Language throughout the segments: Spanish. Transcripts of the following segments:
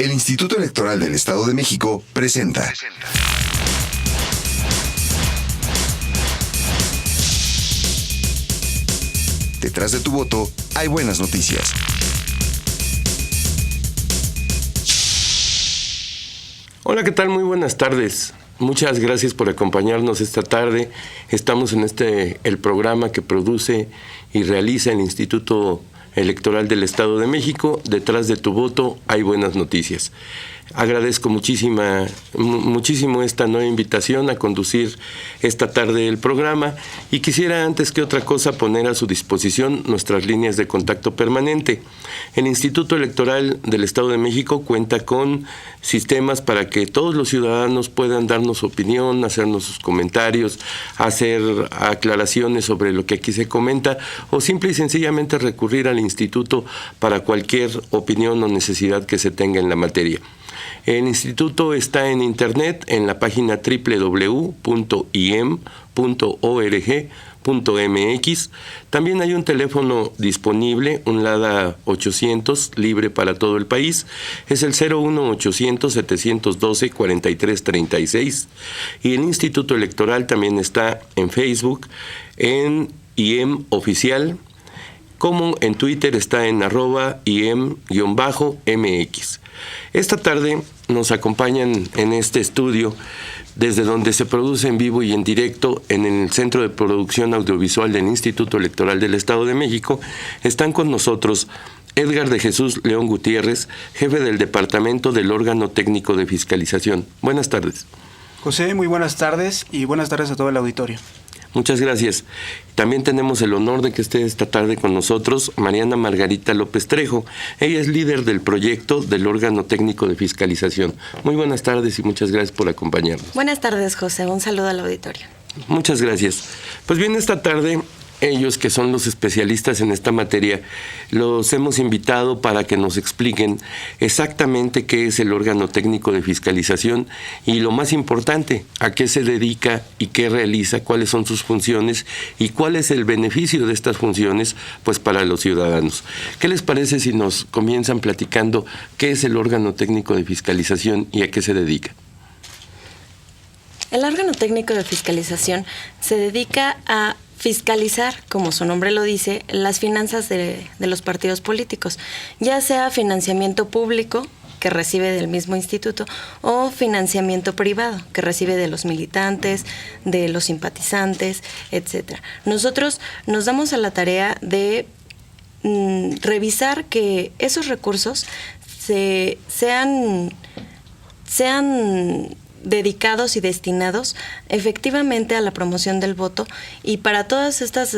El Instituto Electoral del Estado de México presenta. Detrás de tu voto hay buenas noticias. Hola, ¿qué tal? Muy buenas tardes. Muchas gracias por acompañarnos esta tarde. Estamos en el programa que produce y realiza el Instituto Electoral del Estado de México. Detrás de tu voto hay buenas noticias. Agradezco muchísimo esta nueva invitación a conducir esta tarde el programa y quisiera antes que otra cosa poner a su disposición nuestras líneas de contacto permanente. El Instituto Electoral del Estado de México cuenta con sistemas para que todos los ciudadanos puedan darnos su opinión, hacernos sus comentarios, hacer aclaraciones sobre lo que aquí se comenta o simple y sencillamente recurrir al instituto para cualquier opinión o necesidad que se tenga en la materia. El instituto está en internet en la página www.iem.org.mx. También hay un teléfono disponible, un LADA 800, libre para todo el país. Es el 01800-712-4336. Y el Instituto Electoral también está en Facebook, en IEM Oficial, como en Twitter está en @IEM_MX. Esta tarde nos acompañan en este estudio, desde donde se produce en vivo y en directo en el Centro de Producción Audiovisual del Instituto Electoral del Estado de México. Están con nosotros Edgar de Jesús León Gutiérrez, jefe del Departamento del Órgano Técnico de Fiscalización. Buenas tardes. José, muy buenas tardes y buenas tardes a todo el auditorio. Muchas gracias. También tenemos el honor de que esté esta tarde con nosotros Mariana Margarita López Trejo. Ella es líder del proyecto del órgano técnico de fiscalización. Muy buenas tardes y muchas gracias por acompañarnos. Buenas tardes, José. Un saludo al auditorio. Muchas gracias. Pues bien, esta tarde ellos, que son los especialistas en esta materia, los hemos invitado para que nos expliquen exactamente qué es el órgano técnico de fiscalización y, lo más importante, a qué se dedica y qué realiza, cuáles son sus funciones y cuál es el beneficio de estas funciones pues para los ciudadanos. ¿Qué les parece si nos comienzan platicando qué es el órgano técnico de fiscalización y a qué se dedica? El órgano técnico de fiscalización se dedica a fiscalizar, como su nombre lo dice, las finanzas de los partidos políticos, ya sea financiamiento público, que recibe del mismo instituto, o financiamiento privado, que recibe de los militantes, de los simpatizantes, etc. Nosotros nos damos a la tarea de revisar que esos recursos sean dedicados y destinados efectivamente a la promoción del voto y para todas estas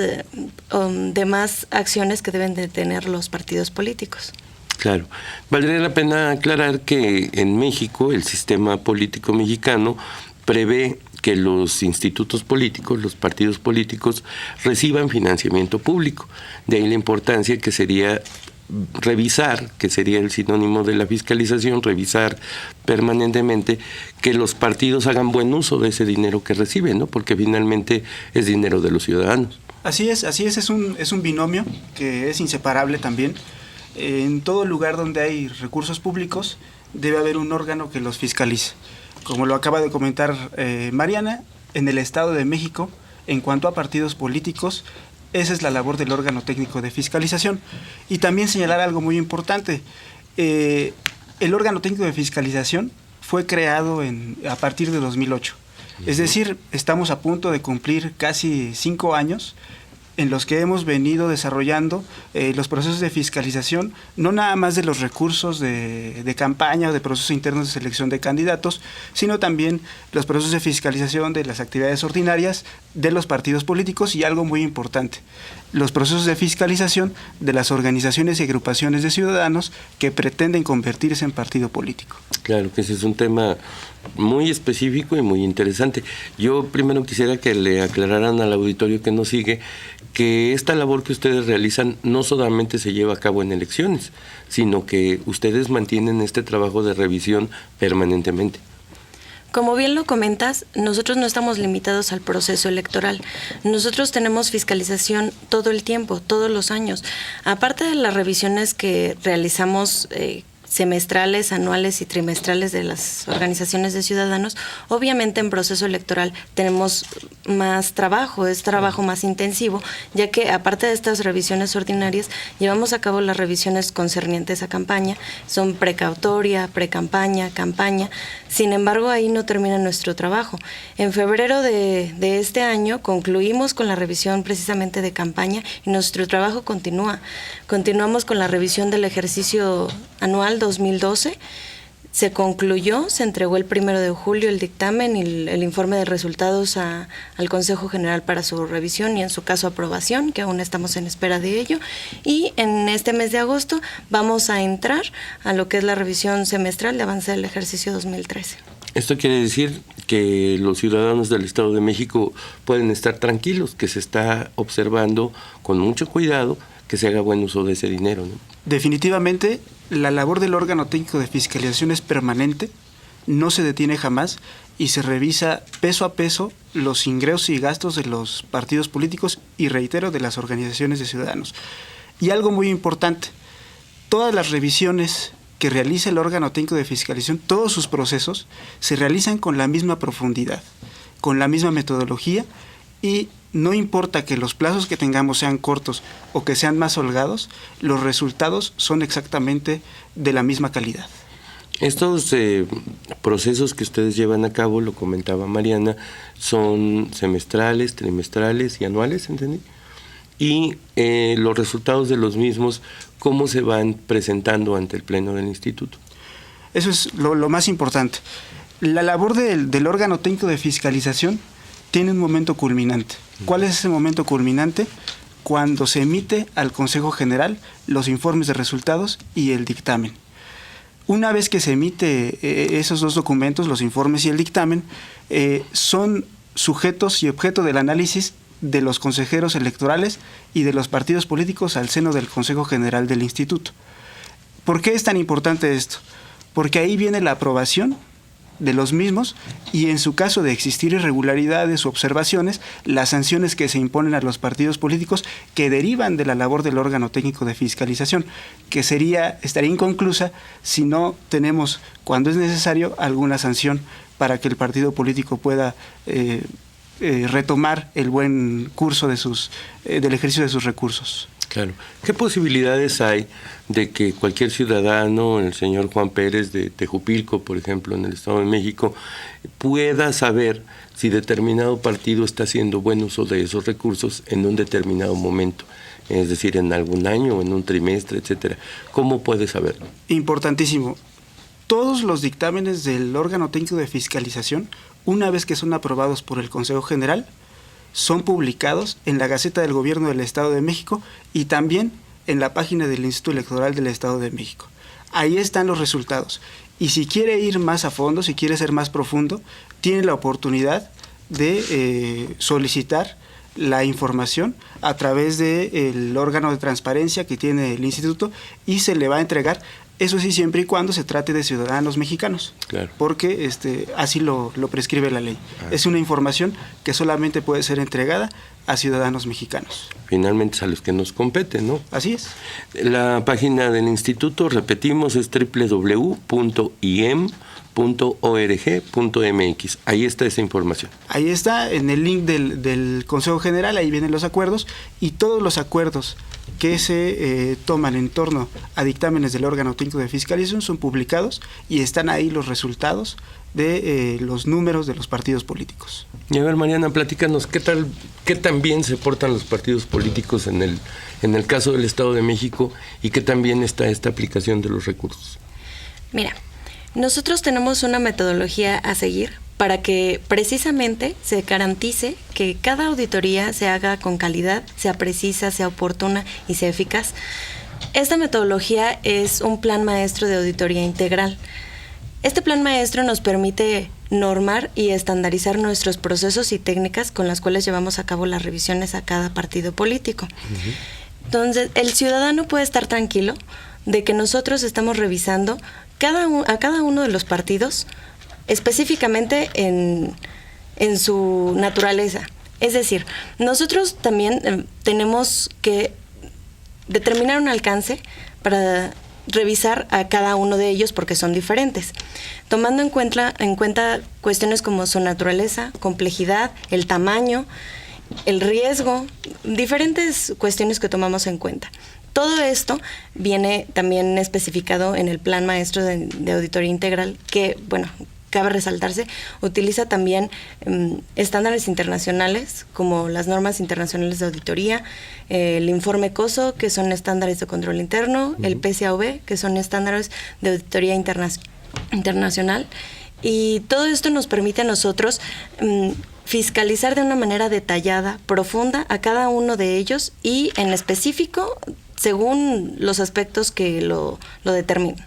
demás acciones que deben de tener los partidos políticos. Claro. Valdría la pena aclarar que en México el sistema político mexicano prevé que los institutos políticos, los partidos políticos, reciban financiamiento público. De ahí la importancia que sería revisar, que sería el sinónimo de la fiscalización, revisar permanentemente que los partidos hagan buen uso de ese dinero que reciben, ¿no? Porque finalmente es dinero de los ciudadanos. Así es, es un binomio que es inseparable también. En todo lugar donde hay recursos públicos debe haber un órgano que los fiscalice. Como lo acaba de comentar Mariana, en el Estado de México, en cuanto a partidos políticos, esa es la labor del órgano técnico de fiscalización. Y también señalar algo muy importante. El órgano técnico de fiscalización fue creado a partir de 2008. Es decir, estamos a punto de cumplir casi 5 años en los que hemos venido desarrollando los procesos de fiscalización, no nada más de los recursos de campaña o de procesos internos de selección de candidatos, sino también los procesos de fiscalización de las actividades ordinarias de los partidos políticos y algo muy importante, los procesos de fiscalización de las organizaciones y agrupaciones de ciudadanos que pretenden convertirse en partido político. Claro que ese es un tema muy específico y muy interesante. Yo primero quisiera que le aclararan al auditorio que nos sigue que esta labor que ustedes realizan no solamente se lleva a cabo en elecciones, sino que ustedes mantienen este trabajo de revisión permanentemente. Como bien lo comentas, nosotros no estamos limitados al proceso electoral. Nosotros tenemos fiscalización todo el tiempo, todos los años. Aparte de las revisiones que realizamos semestrales, anuales y trimestrales de las organizaciones de ciudadanos. Obviamente en proceso electoral tenemos más trabajo, es trabajo más intensivo, ya que aparte de estas revisiones ordinarias, llevamos a cabo las revisiones concernientes a campaña, son precautoria, precampaña, campaña. Sin embargo, ahí no termina nuestro trabajo. En febrero de este año concluimos con la revisión precisamente de campaña y nuestro trabajo continúa. Continuamos con la revisión del ejercicio anual 2012. Se concluyó, se entregó el 1 de julio el dictamen y el informe de resultados al Consejo General para su revisión y en su caso aprobación, que aún estamos en espera de ello. Y en este mes de agosto vamos a entrar a lo que es la revisión semestral de avance del ejercicio 2013. Esto quiere decir que los ciudadanos del Estado de México pueden estar tranquilos, que se está observando con mucho cuidado que se haga buen uso de ese dinero, ¿no? Definitivamente, la labor del órgano técnico de fiscalización es permanente, no se detiene jamás y se revisa peso a peso los ingresos y gastos de los partidos políticos y, reitero, de las organizaciones de ciudadanos. Y algo muy importante, todas las revisiones que realiza el órgano técnico de fiscalización, todos sus procesos, se realizan con la misma profundidad, con la misma metodología y no importa que los plazos que tengamos sean cortos o que sean más holgados, los resultados son exactamente de la misma calidad. Estos procesos que ustedes llevan a cabo, lo comentaba Mariana, son semestrales, trimestrales y anuales, ¿entendí? Y los resultados de los mismos, ¿cómo se van presentando ante el Pleno del Instituto? Eso es lo más importante. La labor del órgano técnico de fiscalización tiene un momento culminante. ¿Cuál es ese momento culminante? Cuando se emite al Consejo General los informes de resultados y el dictamen. Una vez que se emite esos dos documentos, los informes y el dictamen, son sujetos y objeto del análisis de los consejeros electorales y de los partidos políticos al seno del Consejo General del Instituto. ¿Por qué es tan importante esto? Porque ahí viene la aprobación de los mismos y en su caso de existir irregularidades u observaciones, las sanciones que se imponen a los partidos políticos que derivan de la labor del órgano técnico de fiscalización, que estaría inconclusa si no tenemos, cuando es necesario, alguna sanción para que el partido político pueda retomar el buen curso del ejercicio de sus recursos. Claro. ¿Qué posibilidades hay de que cualquier ciudadano, el señor Juan Pérez de Tejupilco, por ejemplo, en el Estado de México, pueda saber si determinado partido está haciendo buen uso de esos recursos en un determinado momento? Es decir, en algún año, en un trimestre, etcétera. ¿Cómo puede saberlo? Importantísimo. Todos los dictámenes del órgano técnico de fiscalización, una vez que son aprobados por el Consejo General, son publicados en la Gaceta del Gobierno del Estado de México y también en la página del Instituto Electoral del Estado de México. Ahí están los resultados. Y si quiere ir más a fondo, si quiere ser más profundo, tiene la oportunidad de solicitar la información a través del órgano de transparencia que tiene el instituto y se le va a entregar. Eso sí, siempre y cuando se trate de ciudadanos mexicanos, claro, porque así lo prescribe la ley. Es una información que solamente puede ser entregada a ciudadanos mexicanos. Finalmente es a los que nos competen, ¿no? Así es. La página del instituto, repetimos, es www.iem.org.mx. Ahí está esa información. Ahí está, en el link del Consejo General, ahí vienen los acuerdos y todos los acuerdos que se toman en torno a dictámenes del órgano técnico de fiscalización son publicados y están ahí los resultados de los números de los partidos políticos. Y a ver, Mariana, platícanos, ¿qué tan bien se portan los partidos políticos en el caso del Estado de México y qué tan bien está esta aplicación de los recursos? Mira, nosotros tenemos una metodología a seguir para que precisamente se garantice que cada auditoría se haga con calidad, sea precisa, sea oportuna y sea eficaz. Esta metodología es un plan maestro de auditoría integral. Este plan maestro nos permite normar y estandarizar nuestros procesos y técnicas con las cuales llevamos a cabo las revisiones a cada partido político. Uh-huh. Entonces, el ciudadano puede estar tranquilo de que nosotros estamos revisando a cada uno de los partidos específicamente en su naturaleza. Es decir, nosotros también tenemos que determinar un alcance para revisar a cada uno de ellos porque son diferentes, tomando en cuenta cuestiones como su naturaleza, complejidad, el tamaño, el riesgo, diferentes cuestiones que tomamos en cuenta. Todo esto viene también especificado en el Plan Maestro de Auditoría Integral, que, bueno, cabe resaltarse, utiliza también estándares internacionales, como las normas internacionales de auditoría, el informe COSO, que son estándares de control interno, el PCAOB, que son estándares de auditoría internacional, y todo esto nos permite a nosotros fiscalizar de una manera detallada, profunda, a cada uno de ellos y en específico según los aspectos que lo determinan.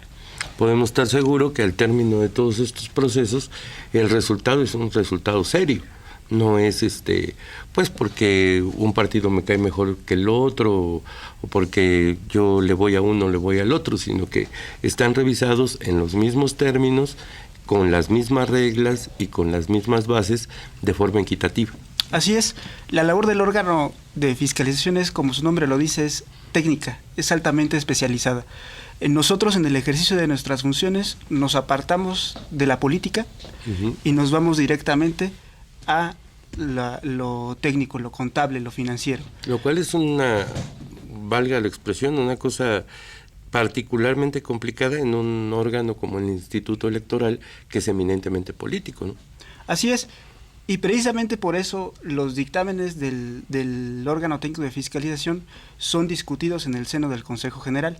Podemos estar seguros que al término de todos estos procesos el resultado es un resultado serio. No es pues porque un partido me cae mejor que el otro o porque yo le voy a uno o le voy al otro, sino que están revisados en los mismos términos, con las mismas reglas y con las mismas bases de forma equitativa. Así es, la labor del órgano de fiscalización es, como su nombre lo dice, es técnica, es altamente especializada. Nosotros, en el ejercicio de nuestras funciones, nos apartamos de la política y nos vamos directamente a lo técnico, lo contable, lo financiero. Lo cual es valga la expresión, una cosa particularmente complicada en un órgano como el Instituto Electoral, que es eminentemente político, ¿no? Así es, y precisamente por eso los dictámenes del órgano técnico de fiscalización son discutidos en el seno del Consejo General.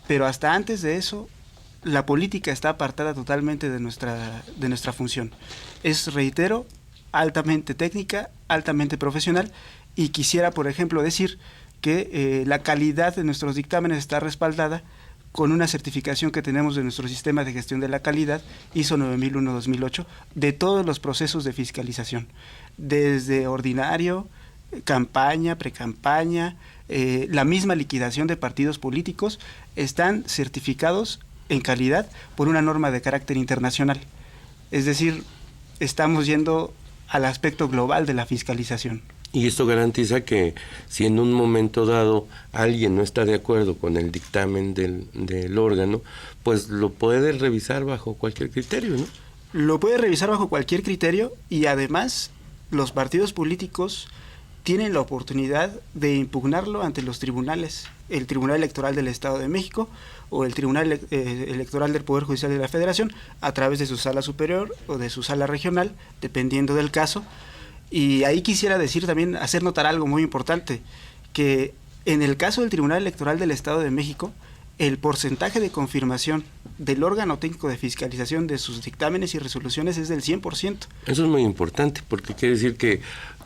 Pero hasta antes de eso, la política está apartada totalmente de nuestra función. Es, reitero, altamente técnica, altamente profesional, y quisiera, por ejemplo, decir que la calidad de nuestros dictámenes está respaldada con una certificación que tenemos de nuestro sistema de gestión de la calidad, ISO 9001-2008, de todos los procesos de fiscalización, desde ordinario, campaña, precampaña, la misma liquidación de partidos políticos, están certificados en calidad por una norma de carácter internacional. Es decir, estamos yendo al aspecto global de la fiscalización. Y esto garantiza que si en un momento dado alguien no está de acuerdo con el dictamen del órgano, pues lo puede revisar bajo cualquier criterio, ¿no? Lo puede revisar bajo cualquier criterio, y además los partidos políticos tienen la oportunidad de impugnarlo ante los tribunales, el Tribunal Electoral del Estado de México o el Tribunal Electoral del Poder Judicial de la Federación, a través de su sala superior o de su sala regional, dependiendo del caso. Y ahí quisiera decir también, hacer notar algo muy importante, que en el caso del Tribunal Electoral del Estado de México, el porcentaje de confirmación del órgano técnico de fiscalización de sus dictámenes y resoluciones es del 100%. Eso es muy importante, porque quiere decir que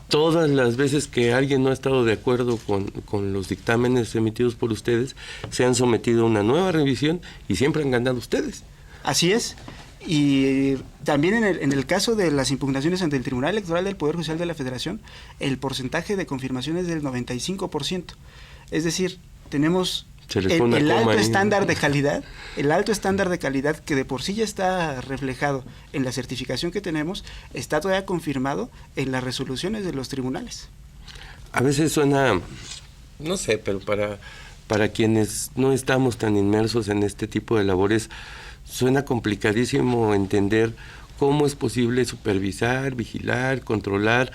todas las veces que alguien no ha estado de acuerdo con los dictámenes emitidos por ustedes, se han sometido a una nueva revisión y siempre han ganado ustedes. Así es. Y también en el caso de las impugnaciones ante el Tribunal Electoral del Poder Judicial de la Federación, el porcentaje de confirmación es del 95%. Es decir, tenemos el alto estándar de calidad, que de por sí ya está reflejado en la certificación que tenemos, está todavía confirmado en las resoluciones de los tribunales. A veces suena, no sé, pero para quienes no estamos tan inmersos en este tipo de labores, suena complicadísimo entender cómo es posible supervisar, vigilar, controlar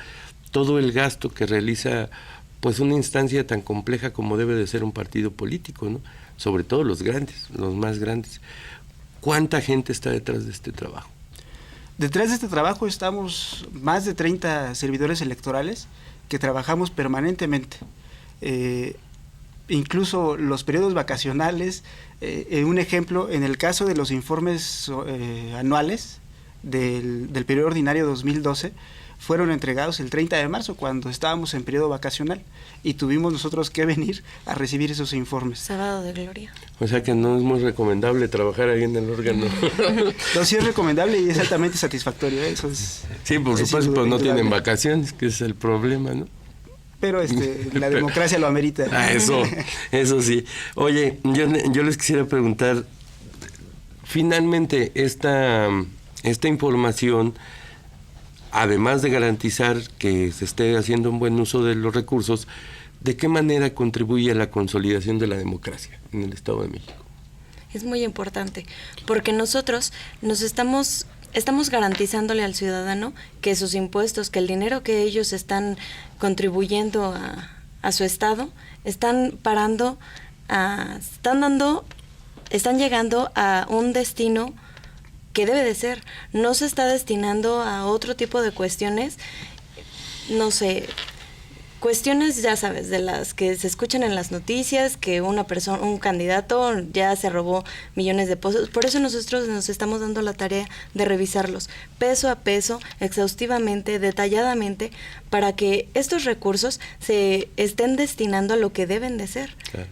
todo el gasto que realiza pues una instancia tan compleja como debe de ser un partido político, ¿no? Sobre todo los grandes, los más grandes. ¿Cuánta gente está detrás de este trabajo? Detrás de este trabajo estamos más de 30 servidores electorales que trabajamos permanentemente. Incluso los periodos vacacionales, un ejemplo, en el caso de los informes anuales del periodo ordinario 2012, fueron entregados el 30 de marzo, cuando estábamos en periodo vacacional, y tuvimos nosotros que venir a recibir esos informes. Sábado de gloria. O sea que no es muy recomendable trabajar ahí en el órgano. No, sí es recomendable y es altamente satisfactorio. Eso es, sí, por supuesto, pero no tienen vacaciones, que es el problema, ¿no? Pero la democracia lo amerita. Eso sí. Oye, yo les quisiera preguntar, finalmente esta información, además de garantizar que se esté haciendo un buen uso de los recursos, ¿de qué manera contribuye a la consolidación de la democracia en el Estado de México? es muy importante, porque nosotros estamos garantizándole al ciudadano que sus impuestos, que el dinero que ellos están contribuyendo a su estado, están llegando a un destino que debe de ser. No se está destinando a otro tipo de cuestiones, no sé, cuestiones, ya sabes, de las que se escuchan en las noticias, que un candidato ya se robó millones de pesos. Por eso nosotros nos estamos dando la tarea de revisarlos peso a peso, exhaustivamente, detalladamente, para que estos recursos se estén destinando a lo que deben de ser. Claro.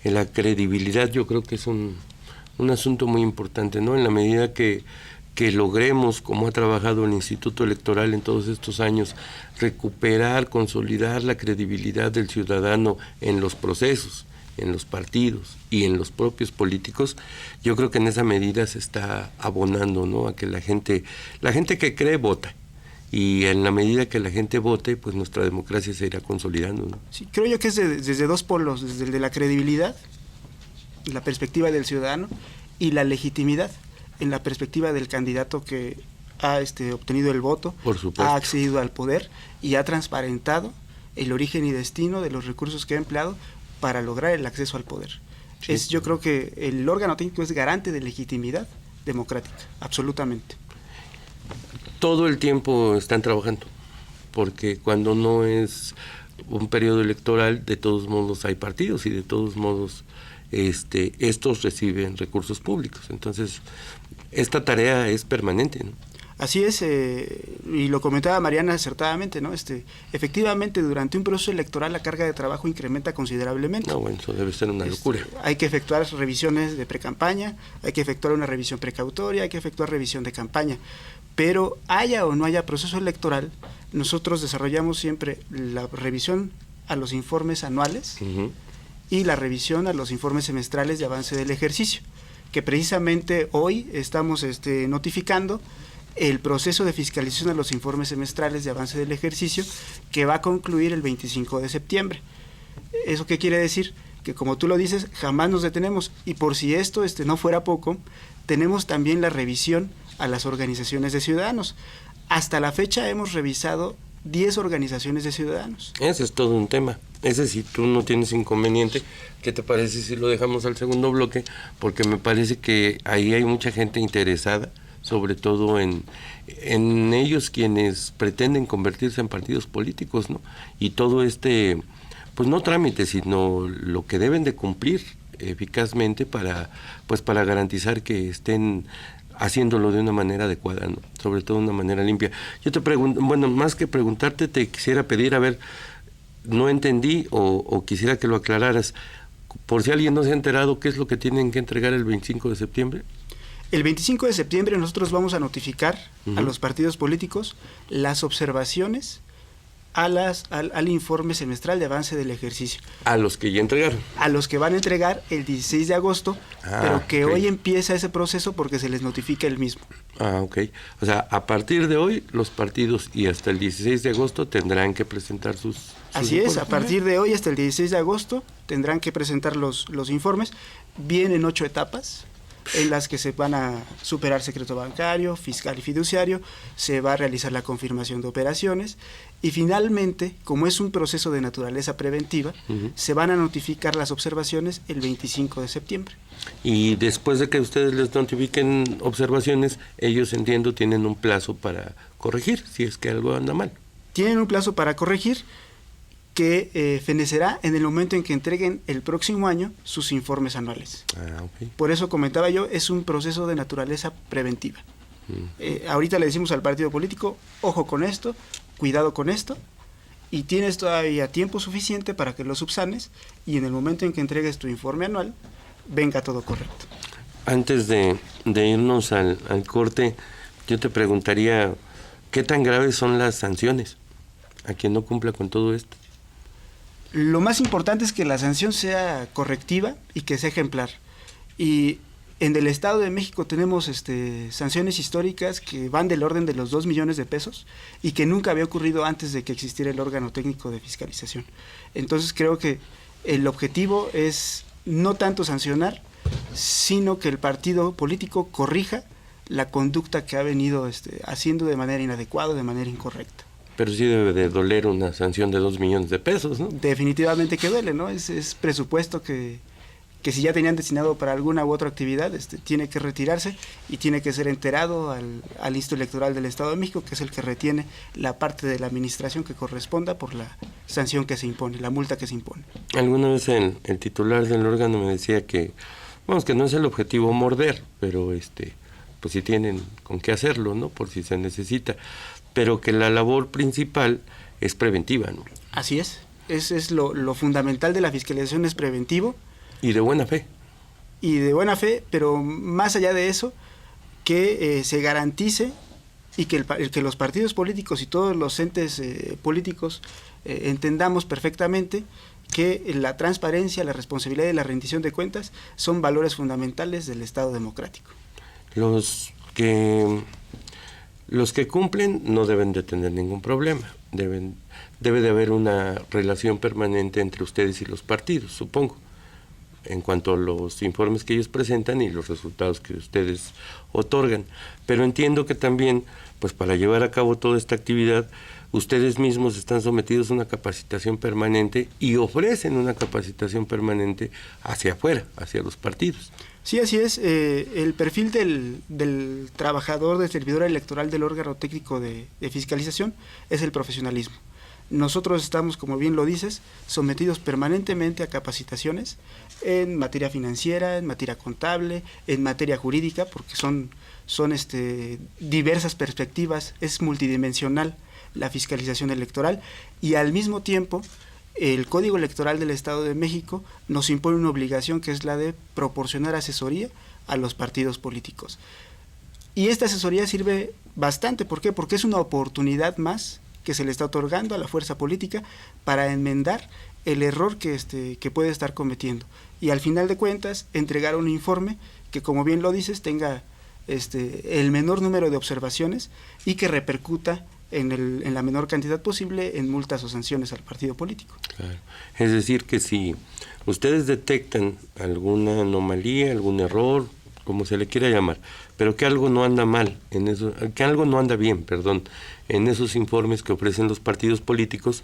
En la credibilidad yo creo que es un asunto muy importante, ¿no? En la medida que logremos, como ha trabajado el Instituto Electoral en todos estos años, recuperar, consolidar la credibilidad del ciudadano en los procesos, en los partidos y en los propios políticos, yo creo que en esa medida se está abonando, ¿no? A que la gente que cree vota, y en la medida que la gente vote, pues nuestra democracia se irá consolidando, ¿no? Sí, creo yo que es desde dos polos, desde el de la credibilidad, la perspectiva del ciudadano, y la legitimidad, en la perspectiva del candidato que ha obtenido el voto, por supuesto, ha accedido al poder y ha transparentado el origen y destino de los recursos que ha empleado para lograr el acceso al poder. Sí. Yo creo que el órgano técnico es garante de legitimidad democrática, absolutamente. Todo el tiempo están trabajando, porque cuando no es un periodo electoral, de todos modos hay partidos y de todos modos estos reciben recursos públicos. Entonces, esta tarea es permanente, ¿no? Así es, y lo comentaba Mariana acertadamente, ¿no? Efectivamente, durante un proceso electoral la carga de trabajo incrementa considerablemente. No, bueno, eso debe ser una locura. Hay que efectuar revisiones de precampaña, hay que efectuar una revisión precautoria, hay que efectuar revisión de campaña. Pero haya o no haya proceso electoral, nosotros desarrollamos siempre la revisión a los informes anuales y la revisión a los informes semestrales de avance del ejercicio, que precisamente hoy estamos notificando el proceso de fiscalización a los informes semestrales de avance del ejercicio, que va a concluir el 25 de septiembre. ¿Eso qué quiere decir? Que, como tú lo dices, jamás nos detenemos, y por si esto no fuera poco, tenemos también la revisión a las organizaciones de ciudadanos. Hasta la fecha hemos revisado 10 organizaciones de ciudadanos. Ese es todo un tema. Ese, si tú no tienes inconveniente, ¿qué te parece si lo dejamos al segundo bloque? Porque me parece que ahí hay mucha gente interesada, sobre todo en ellos, quienes pretenden convertirse en partidos políticos, ¿no? Y todo pues no trámite, sino lo que deben de cumplir eficazmente para garantizar que estén haciéndolo de una manera adecuada, ¿no? Sobre todo de una manera limpia. Yo te pregunto, bueno, más que preguntarte, te quisiera pedir, a ver, no entendí o quisiera que lo aclararas, por si alguien no se ha enterado, ¿qué es lo que tienen que entregar el 25 de septiembre? El 25 de septiembre nosotros vamos a notificar a los partidos políticos las observaciones al informe semestral de avance del ejercicio. A los que ya entregaron. A los que van a entregar el 16 de agosto, pero que hoy empieza ese proceso porque se les notifica el mismo. Ok. O sea, a partir de hoy, los partidos y hasta el 16 de agosto tendrán que presentar sus Así es, a partir de hoy hasta el 16 de agosto tendrán que presentar los informes. Vienen 8 etapas en las que se van a superar secreto bancario, fiscal y fiduciario, se va a realizar la confirmación de operaciones y finalmente, como es un proceso de naturaleza preventiva, se van a notificar las observaciones el 25 de septiembre. Y después de que ustedes les notifiquen observaciones, ellos, entiendo, tienen un plazo para corregir, si es que algo anda mal. Tienen un plazo para corregir que fenecerá en el momento en que entreguen el próximo año sus informes anuales. Okay. Por eso comentaba yo, es un proceso de naturaleza preventiva. Ahorita le decimos al partido político, ojo con esto, cuidado con esto, y tienes todavía tiempo suficiente para que lo subsanes, y en el momento en que entregues tu informe anual, venga todo correcto. Antes de irnos al corte, yo te preguntaría, ¿qué tan graves son las sanciones a quien no cumpla con todo esto? Lo más importante es que la sanción sea correctiva y que sea ejemplar. Y en el Estado de México tenemos sanciones históricas que van del orden de los 2 millones de pesos y que nunca había ocurrido antes de que existiera el órgano técnico de fiscalización. Entonces creo que el objetivo es no tanto sancionar, sino que el partido político corrija la conducta que ha venido haciendo de manera inadecuada, de manera incorrecta. Pero sí debe de doler una sanción de 2 millones de pesos, ¿no? Definitivamente que duele, ¿no? Es presupuesto que si ya tenían destinado para alguna u otra actividad, tiene que retirarse y tiene que ser enterado al Instituto Electoral del Estado de México, que es el que retiene la parte de la administración que corresponda por la sanción que se impone, la multa que se impone. Alguna vez el titular del órgano me decía que, vamos, que no es el objetivo morder, pero pues si tienen con qué hacerlo, ¿no? Por si se necesita, pero que la labor principal es preventiva, ¿no? Así es lo fundamental de la fiscalización, es preventivo. Y de buena fe. Y de buena fe, pero más allá de eso, que se garantice y que los partidos políticos y todos los entes políticos entendamos perfectamente que la transparencia, la responsabilidad y la rendición de cuentas son valores fundamentales del Estado democrático. Los que cumplen no deben de tener ningún problema. Debe de haber una relación permanente entre ustedes y los partidos, supongo, en cuanto a los informes que ellos presentan y los resultados que ustedes otorgan. Pero entiendo que también, pues para llevar a cabo toda esta actividad, ustedes mismos están sometidos a una capacitación permanente y ofrecen una capacitación permanente hacia afuera, hacia los partidos. Sí, así es. El perfil del trabajador, del servidor electoral del órgano técnico de fiscalización es el profesionalismo. Nosotros estamos, como bien lo dices, sometidos permanentemente a capacitaciones en materia financiera, en materia contable, en materia jurídica, porque son diversas perspectivas, es multidimensional la fiscalización electoral, y al mismo tiempo el Código Electoral del Estado de México nos impone una obligación, que es la de proporcionar asesoría a los partidos políticos. Y esta asesoría sirve bastante, ¿por qué? Porque es una oportunidad más que se le está otorgando a la fuerza política para enmendar el error que puede estar cometiendo, y al final de cuentas entregar un informe que, como bien lo dices, tenga el menor número de observaciones y que repercuta en la menor cantidad posible en multas o sanciones al partido político. Claro. Es decir, que si ustedes detectan alguna anomalía, algún error, como se le quiera llamar, pero que algo no anda mal, que algo no anda bien, en esos informes que ofrecen los partidos políticos,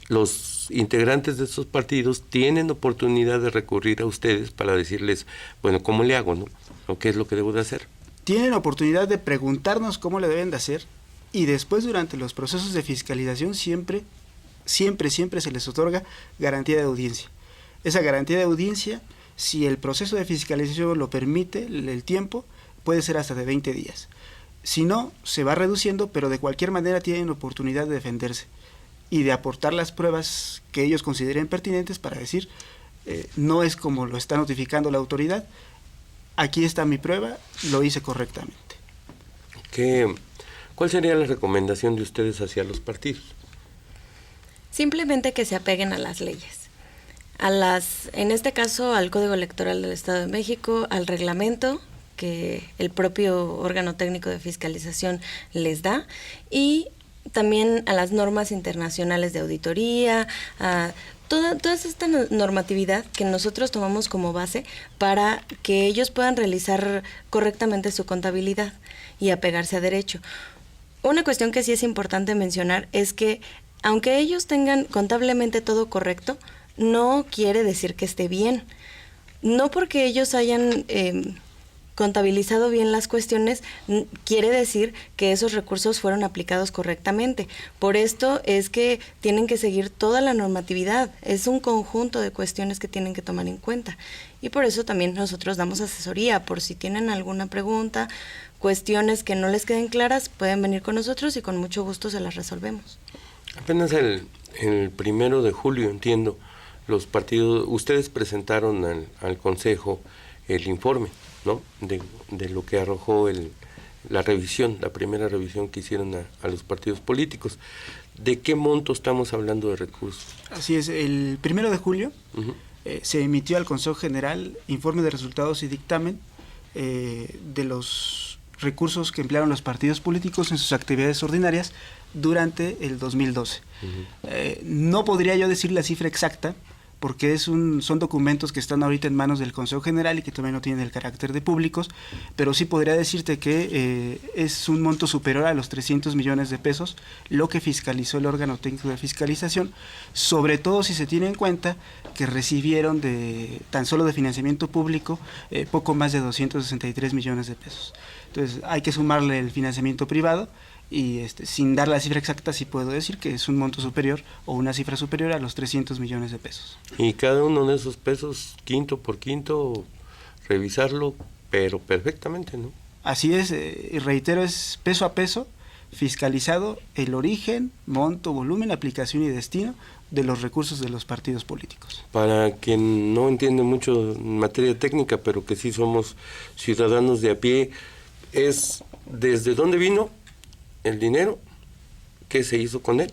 los integrantes de esos partidos tienen oportunidad de recurrir a ustedes para decirles, bueno, ¿cómo le hago, no? ¿O qué es lo que debo de hacer? Tienen oportunidad de preguntarnos cómo le deben de hacer, y después, durante los procesos de fiscalización, siempre se les otorga garantía de audiencia. Esa garantía de audiencia, si el proceso de fiscalización lo permite, el tiempo puede ser hasta de 20 días. Si no, se va reduciendo, pero de cualquier manera tienen oportunidad de defenderse y de aportar las pruebas que ellos consideren pertinentes para decir, no es como lo está notificando la autoridad, aquí está mi prueba, lo hice correctamente. ¿Cuál sería la recomendación de ustedes hacia los partidos? Simplemente que se apeguen a las leyes. En este caso, al Código Electoral del Estado de México, al reglamento que el propio órgano técnico de fiscalización les da, y también a las normas internacionales de auditoría, a toda esta normatividad que nosotros tomamos como base para que ellos puedan realizar correctamente su contabilidad y apegarse a derecho. Una cuestión que sí es importante mencionar es que, aunque ellos tengan contablemente todo correcto, no quiere decir que esté bien. No porque ellos hayan contabilizado bien las cuestiones, quiere decir que esos recursos fueron aplicados correctamente. Por esto es que tienen que seguir toda la normatividad. Es un conjunto de cuestiones que tienen que tomar en cuenta. Y por eso también nosotros damos asesoría. Por si tienen alguna pregunta, cuestiones que no les queden claras, pueden venir con nosotros y con mucho gusto se las resolvemos. Apenas el 1 de julio, entiendo, los partidos, ustedes presentaron al Consejo el informe, ¿no? De lo que arrojó la primera revisión que hicieron a los partidos políticos. ¿De qué monto estamos hablando de recursos? Así es, el 1 de julio se emitió al Consejo General informe de resultados y dictamen de los recursos que emplearon los partidos políticos en sus actividades ordinarias durante el 2012. No podría yo decir la cifra exacta, porque son documentos que están ahorita en manos del Consejo General y que todavía no tienen el carácter de públicos, pero sí podría decirte que es un monto superior a los 300 millones de pesos lo que fiscalizó el órgano técnico de fiscalización, sobre todo si se tiene en cuenta que recibieron tan solo de financiamiento público poco más de 263 millones de pesos. Entonces hay que sumarle el financiamiento privado y sin dar la cifra exacta sí puedo decir que es un monto superior o una cifra superior a los 300 millones de pesos. Y cada uno de esos pesos, quinto por quinto, revisarlo, pero perfectamente, ¿no? Así es, y reitero, es peso a peso, fiscalizado el origen, monto, volumen, aplicación y destino de los recursos de los partidos políticos. Para quien no entiende mucho en materia técnica, pero que sí somos ciudadanos de a pie, es desde dónde vino el dinero, qué se hizo con él,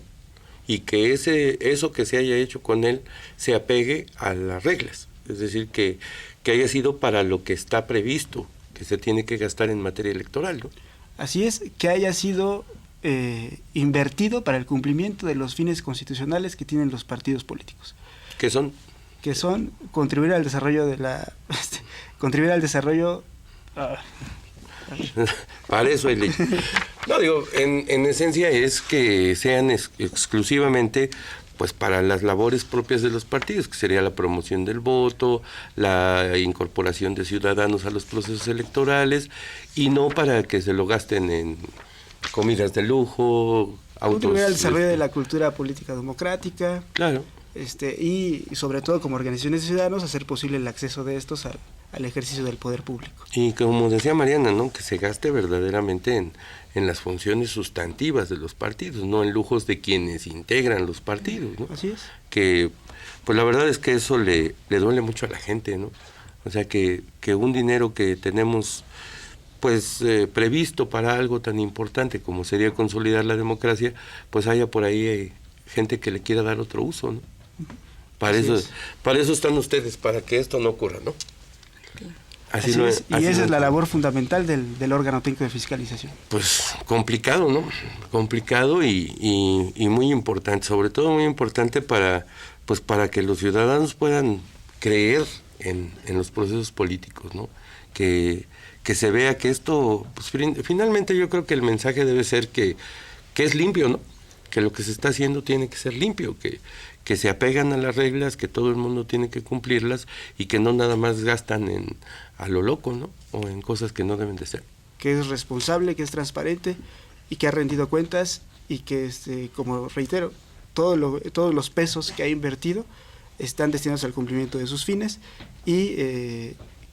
y que eso que se haya hecho con él se apegue a las reglas, es decir, que haya sido para lo que está previsto, que se tiene que gastar en materia electoral, ¿no? Así es, que haya sido invertido para el cumplimiento de los fines constitucionales que tienen los partidos políticos. ¿Qué son? Que son contribuir al desarrollo contribuir al desarrollo... Para eso hay ley. No, digo, en esencia es que sean exclusivamente pues para las labores propias de los partidos, que sería la promoción del voto, la incorporación de ciudadanos a los procesos electorales, y no para que se lo gasten en comidas de lujo, autos. Contribuir al desarrollo de la cultura política democrática. Claro. Y sobre todo como organizaciones de ciudadanos hacer posible el acceso de estos al ejercicio del poder público. Y como decía Mariana, ¿no?, que se gaste verdaderamente en las funciones sustantivas de los partidos, no en lujos de quienes integran los partidos, ¿no? Así es. Que pues la verdad es que eso le duele mucho a la gente, ¿no? O sea, que un dinero que tenemos pues previsto para algo tan importante como sería consolidar la democracia, pues haya por ahí gente que le quiera dar otro uso, ¿no? Para eso están ustedes, para que esto no ocurra, ¿no? Así es. Y esa es la labor fundamental del órgano técnico de fiscalización. Pues complicado, ¿no? Complicado y muy importante, sobre todo muy importante para que los ciudadanos puedan creer en los procesos políticos, ¿no? Que se vea que esto, pues finalmente yo creo que el mensaje debe ser que es limpio, ¿no? Que lo que se está haciendo tiene que ser limpio, que se apegan a las reglas, que todo el mundo tiene que cumplirlas y que no nada más gastan a lo loco, ¿no? O en cosas que no deben de ser. Que es responsable, que es transparente y que ha rendido cuentas y que, como reitero, todos los pesos que ha invertido están destinados al cumplimiento de sus fines y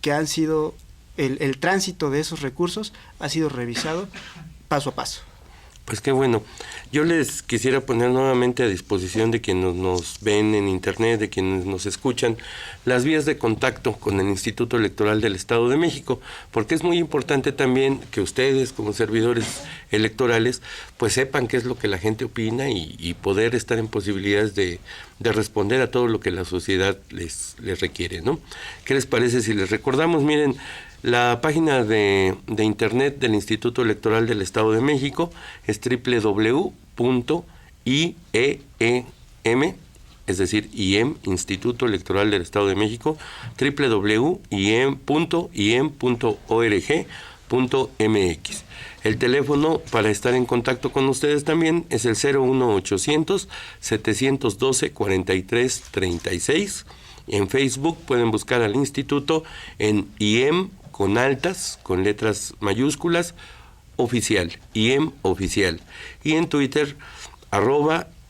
que han sido, el tránsito de esos recursos ha sido revisado paso a paso. Pues qué bueno. Yo les quisiera poner nuevamente a disposición de quienes nos ven en internet, de quienes nos escuchan, las vías de contacto con el Instituto Electoral del Estado de México, porque es muy importante también que ustedes, como servidores electorales, pues sepan qué es lo que la gente opina y poder estar en posibilidades de responder a todo lo que la sociedad les requiere, ¿no? ¿Qué les parece si les recordamos? Miren, la página de internet del Instituto Electoral del Estado de México es www.iem, es decir, IEM, Instituto Electoral del Estado de México, www.iem.org.mx. El teléfono para estar en contacto con ustedes también es el 01800 712 4336. En Facebook pueden buscar al instituto en IEM con altas, con letras mayúsculas, oficial, IEM oficial. Y en Twitter,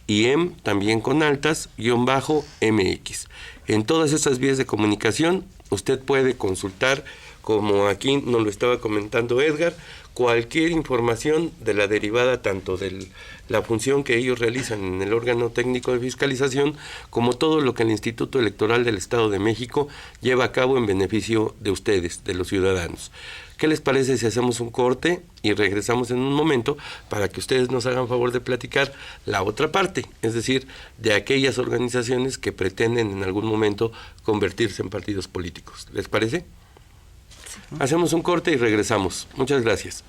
@IEM, también con altas, _MX. En todas esas vías de comunicación, usted puede consultar, como aquí nos lo estaba comentando Edgar, cualquier información de la derivada tanto de la función que ellos realizan en el órgano técnico de fiscalización, como todo lo que el Instituto Electoral del Estado de México lleva a cabo en beneficio de ustedes, de los ciudadanos. ¿Qué les parece si hacemos un corte y regresamos en un momento para que ustedes nos hagan favor de platicar la otra parte, es decir, de aquellas organizaciones que pretenden en algún momento convertirse en partidos políticos? ¿Les parece? Hacemos un corte y regresamos. Muchas gracias.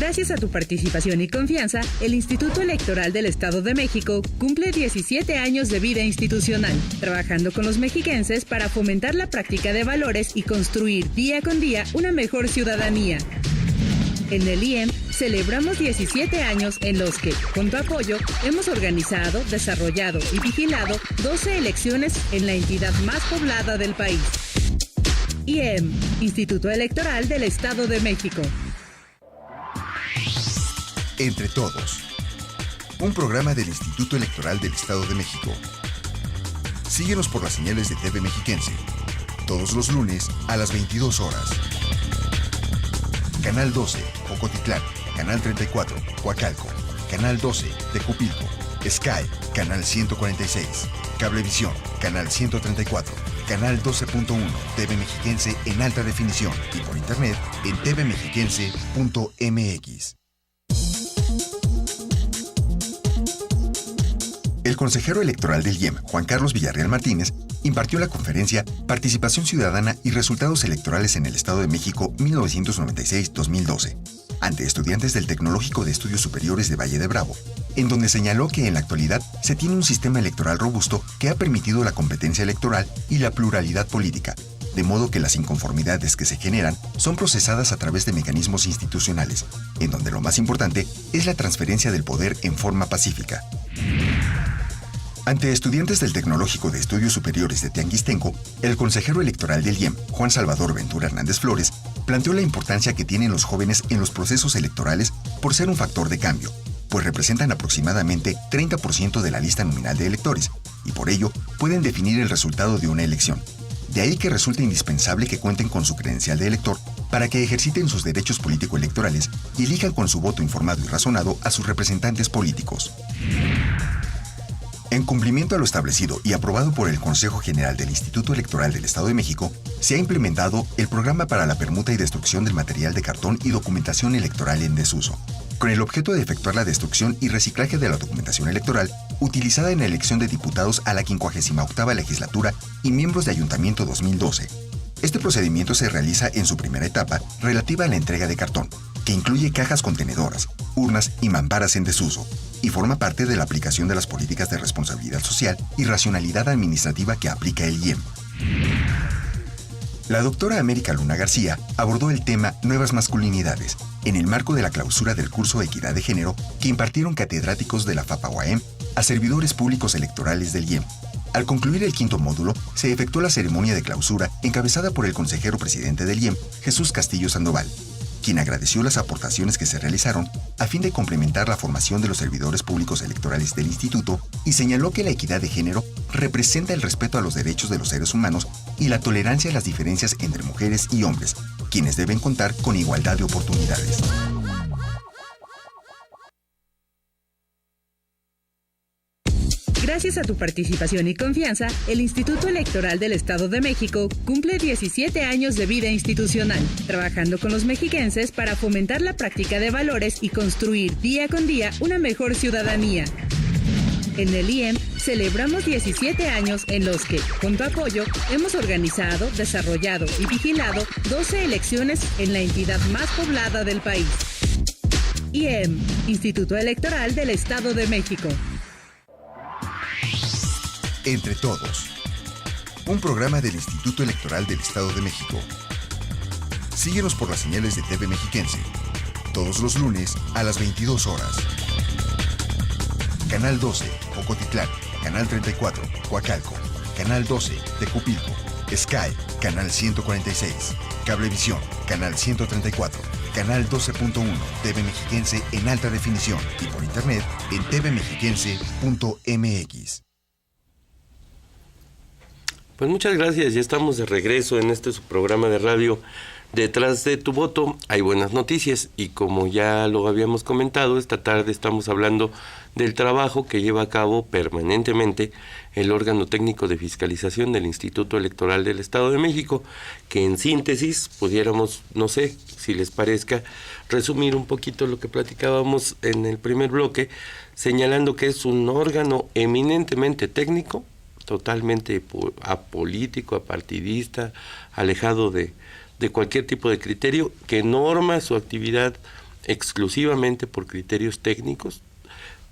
Gracias a tu participación y confianza, el Instituto Electoral del Estado de México cumple 17 años de vida institucional, trabajando con los mexiquenses para fomentar la práctica de valores y construir día con día una mejor ciudadanía. En el IEM celebramos 17 años en los que, con tu apoyo, hemos organizado, desarrollado y vigilado 12 elecciones en la entidad más poblada del país. IEM, Instituto Electoral del Estado de México. Entre Todos, un programa del Instituto Electoral del Estado de México. Síguenos por las señales de TV Mexiquense, todos los lunes a las 22 horas. Canal 12, Ocotitlán, Canal 34, Coacalco, Canal 12, Tecupilco, Sky, Canal 146, Cablevisión, Canal 134, Canal 12.1, TV Mexiquense en alta definición y por internet en tvmexiquense.mx. El consejero electoral del IEM, Juan Carlos Villarreal Martínez, impartió la conferencia Participación Ciudadana y Resultados Electorales en el Estado de México 1996-2012, ante estudiantes del Tecnológico de Estudios Superiores de Valle de Bravo, en donde señaló que en la actualidad se tiene un sistema electoral robusto que ha permitido la competencia electoral y la pluralidad política, de modo que las inconformidades que se generan son procesadas a través de mecanismos institucionales, en donde lo más importante es la transferencia del poder en forma pacífica. Ante estudiantes del Tecnológico de Estudios Superiores de Teanguistenco, el consejero electoral del IEM, Juan Salvador Ventura Hernández Flores, planteó la importancia que tienen los jóvenes en los procesos electorales por ser un factor de cambio, pues representan aproximadamente 30% de la lista nominal de electores y por ello pueden definir el resultado de una elección. De ahí que resulta indispensable que cuenten con su credencial de elector para que ejerciten sus derechos político-electorales y elijan con su voto informado y razonado a sus representantes políticos. En cumplimiento a lo establecido y aprobado por el Consejo General del Instituto Electoral del Estado de México, se ha implementado el programa para la permuta y destrucción del material de cartón y documentación electoral en desuso, con el objeto de efectuar la destrucción y reciclaje de la documentación electoral utilizada en la elección de diputados a la 58ª legislatura y miembros de Ayuntamiento 2012. Este procedimiento se realiza en su primera etapa relativa a la entrega de cartón, que incluye cajas contenedoras, urnas y mamparas en desuso, y forma parte de la aplicación de las políticas de responsabilidad social y racionalidad administrativa que aplica el IEM. La doctora América Luna García abordó el tema Nuevas Masculinidades en el marco de la clausura del curso Equidad de Género que impartieron catedráticos de la FAPA-UAM a servidores públicos electorales del IEM. Al concluir el quinto módulo, se efectuó la ceremonia de clausura encabezada por el consejero presidente del IEM, Jesús Castillo Sandoval, quien agradeció las aportaciones que se realizaron a fin de complementar la formación de los servidores públicos electorales del instituto y señaló que la equidad de género representa el respeto a los derechos de los seres humanos y la tolerancia a las diferencias entre mujeres y hombres, quienes deben contar con igualdad de oportunidades. Gracias a tu participación y confianza, el Instituto Electoral del Estado de México cumple 17 años de vida institucional, trabajando con los mexiquenses para fomentar la práctica de valores y construir día con día una mejor ciudadanía. En el IEM celebramos 17 años en los que, con tu apoyo, hemos organizado, desarrollado y vigilado 12 elecciones en la entidad más poblada del país. IEM, Instituto Electoral del Estado de México. Entre Todos, un programa del Instituto Electoral del Estado de México. Síguenos por las señales de TV Mexiquense, todos los lunes a las 22 horas. Canal 12, Ocotitlán, Canal 34, Coacalco, Canal 12, Tecupilco, Sky, Canal 146, Cablevisión, Canal 134, Canal 12.1, TV Mexiquense en alta definición y por internet en tvmexiquense.mx. Pues muchas gracias, ya estamos de regreso en este su programa de radio. Detrás de tu voto hay buenas noticias y como ya lo habíamos comentado, esta tarde estamos hablando del trabajo que lleva a cabo permanentemente el órgano técnico de fiscalización del Instituto Electoral del Estado de México, que en síntesis pudiéramos, no sé si les parezca, resumir un poquito lo que platicábamos en el primer bloque, señalando que es un órgano eminentemente técnico, totalmente apolítico, apartidista, alejado de cualquier tipo de criterio, que norma su actividad exclusivamente por criterios técnicos,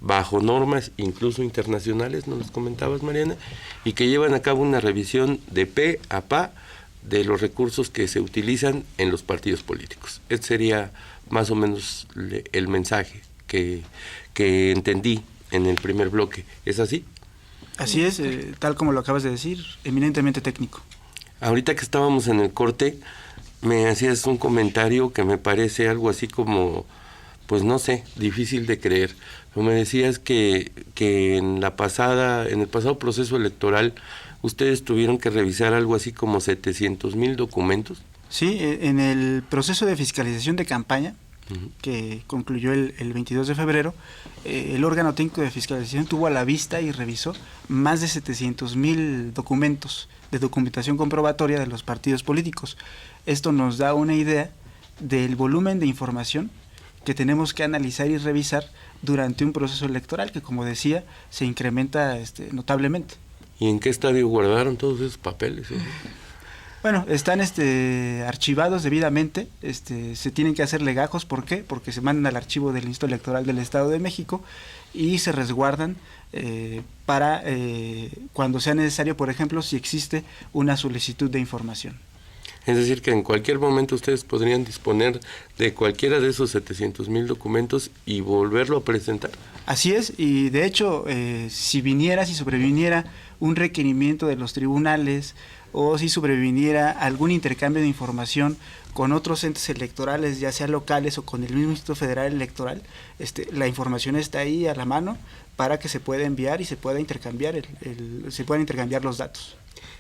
bajo normas incluso internacionales, nos los comentabas, Mariana, y que llevan a cabo una revisión de pe a pa de los recursos que se utilizan en los partidos políticos. Este sería más o menos el mensaje que entendí en el primer bloque. ¿Es así? Así es, tal como lo acabas de decir, eminentemente técnico. Ahorita que estábamos en el corte, me hacías un comentario que me parece algo así como, pues no sé, difícil de creer. Me decías que en el pasado proceso electoral, ustedes tuvieron que revisar algo así como 700,000 documentos. Sí, en el proceso de fiscalización de campaña, que concluyó el 22 de febrero, el órgano técnico de fiscalización tuvo a la vista y revisó más de 700,000 documentos de documentación comprobatoria de los partidos políticos. Esto nos da una idea del volumen de información que tenemos que analizar y revisar durante un proceso electoral que, como decía, se incrementa notablemente. ¿Y en qué estadio guardaron todos esos papeles? Bueno, están archivados debidamente, se tienen que hacer legajos. ¿Por qué? Porque se mandan al archivo del Instituto Electoral del Estado de México y se resguardan para cuando sea necesario, por ejemplo, si existe una solicitud de información. Es decir, que en cualquier momento ustedes podrían disponer de cualquiera de esos 700,000 documentos y volverlo a presentar. Así es, y de hecho, si sobreviniera un requerimiento de los tribunales o si sobreviniera algún intercambio de información con otros entes electorales, ya sea locales o con el mismo Instituto Federal Electoral, la información está ahí a la mano para que se pueda enviar y se pueda intercambiar se puedan intercambiar los datos.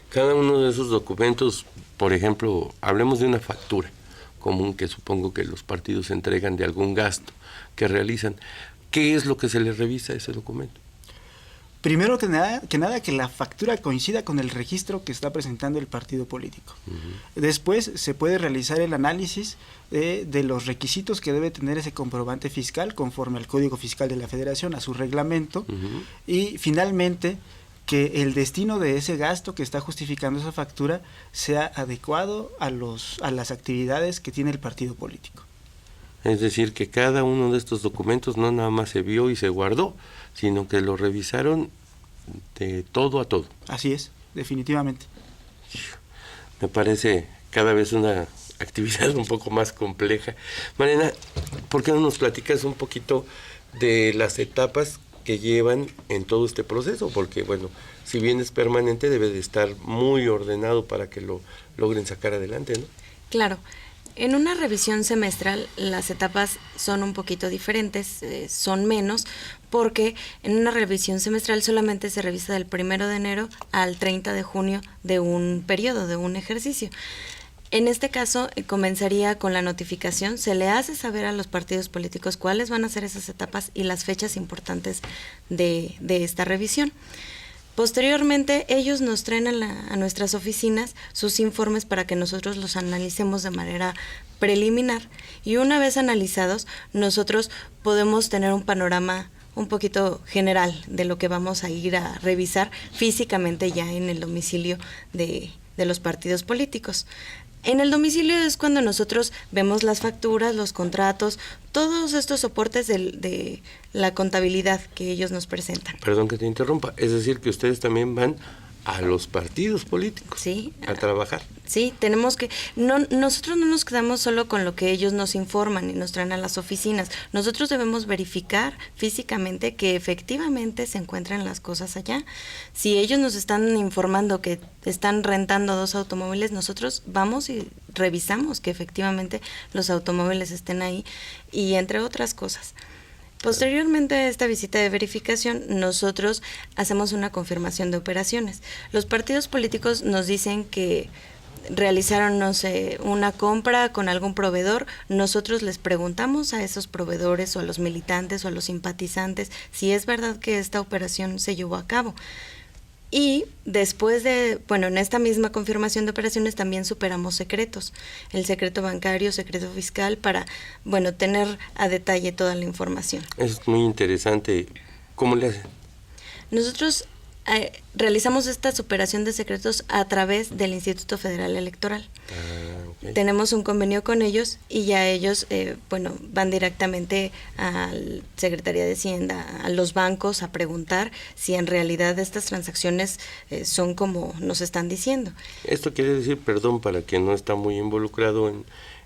Cada uno de esos documentos, por ejemplo, hablemos de una factura común que supongo que los partidos entregan de algún gasto que realizan. ¿Qué es lo que se les revisa a ese documento? Primero que nada, que la factura coincida con el registro que está presentando el partido político. Después se puede realizar el análisis de los requisitos que debe tener ese comprobante fiscal conforme al Código Fiscal de la Federación, a su reglamento, y finalmente que el destino de ese gasto que está justificando esa factura sea adecuado a las actividades que tiene el partido político. Es decir, que cada uno de estos documentos no nada más se vio y se guardó, sino que lo revisaron de todo a todo. Así es, definitivamente. Me parece cada vez una actividad un poco más compleja. Mariana, ¿por qué no nos platicas un poquito de las etapas que llevan en todo este proceso? Porque, bueno, si bien es permanente, debe de estar muy ordenado para que lo logren sacar adelante, ¿no? Claro. En una revisión semestral las etapas son un poquito diferentes, son menos, porque en una revisión semestral solamente se revisa del 1 de enero al 30 de junio de un periodo, de un ejercicio. En este caso comenzaría con la notificación, se le hace saber a los partidos políticos cuáles van a ser esas etapas y las fechas importantes de esta revisión. Posteriormente, ellos nos traen a nuestras oficinas sus informes para que nosotros los analicemos de manera preliminar. Y una vez analizados, nosotros podemos tener un panorama un poquito general de lo que vamos a ir a revisar físicamente ya en el domicilio de los partidos políticos. En el domicilio es cuando nosotros vemos las facturas, los contratos, todos estos soportes de la contabilidad que ellos nos presentan. Perdón que te interrumpa, es decir que ustedes también van a los partidos políticos, sí, a trabajar. Sí, tenemos que, nosotros no nos quedamos solo con lo que ellos nos informan y nos traen a las oficinas. Nosotros debemos verificar físicamente que efectivamente se encuentran las cosas allá. Si ellos nos están informando que están rentando 2 automóviles, nosotros vamos y revisamos que efectivamente los automóviles estén ahí y entre otras cosas. Posteriormente a esta visita de verificación, nosotros hacemos una confirmación de operaciones. Los partidos políticos nos dicen que realizaron, no sé, una compra con algún proveedor. Nosotros les preguntamos a esos proveedores o a los militantes o a los simpatizantes si es verdad que esta operación se llevó a cabo. Y después en esta misma confirmación de operaciones también superamos secretos, el secreto bancario, secreto fiscal, para, tener a detalle toda la información. Es muy interesante. ¿Cómo le hacen? Nosotros realizamos esta superación de secretos a través del Instituto Federal Electoral. Okay. Tenemos un convenio con ellos y ya ellos, van directamente a la Secretaría de Hacienda, a los bancos, a preguntar si en realidad estas transacciones son como nos están diciendo. Esto quiere decir, perdón, para quien no está muy involucrado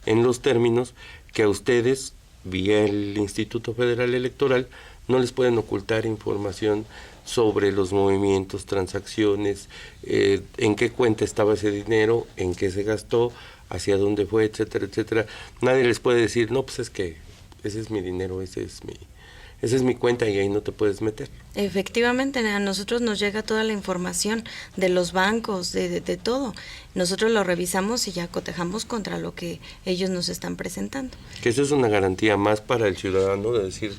en los términos, que a ustedes, vía el Instituto Federal Electoral, no les pueden ocultar información sobre los movimientos, transacciones, en qué cuenta estaba ese dinero, en qué se gastó, hacia dónde fue, etcétera, etcétera. Nadie les puede decir, no, pues es que ese es mi dinero, esa es mi cuenta y ahí no te puedes meter. Efectivamente, a nosotros nos llega toda la información de los bancos, de todo. Nosotros lo revisamos y ya cotejamos contra lo que ellos nos están presentando. Que eso es una garantía más para el ciudadano de decir,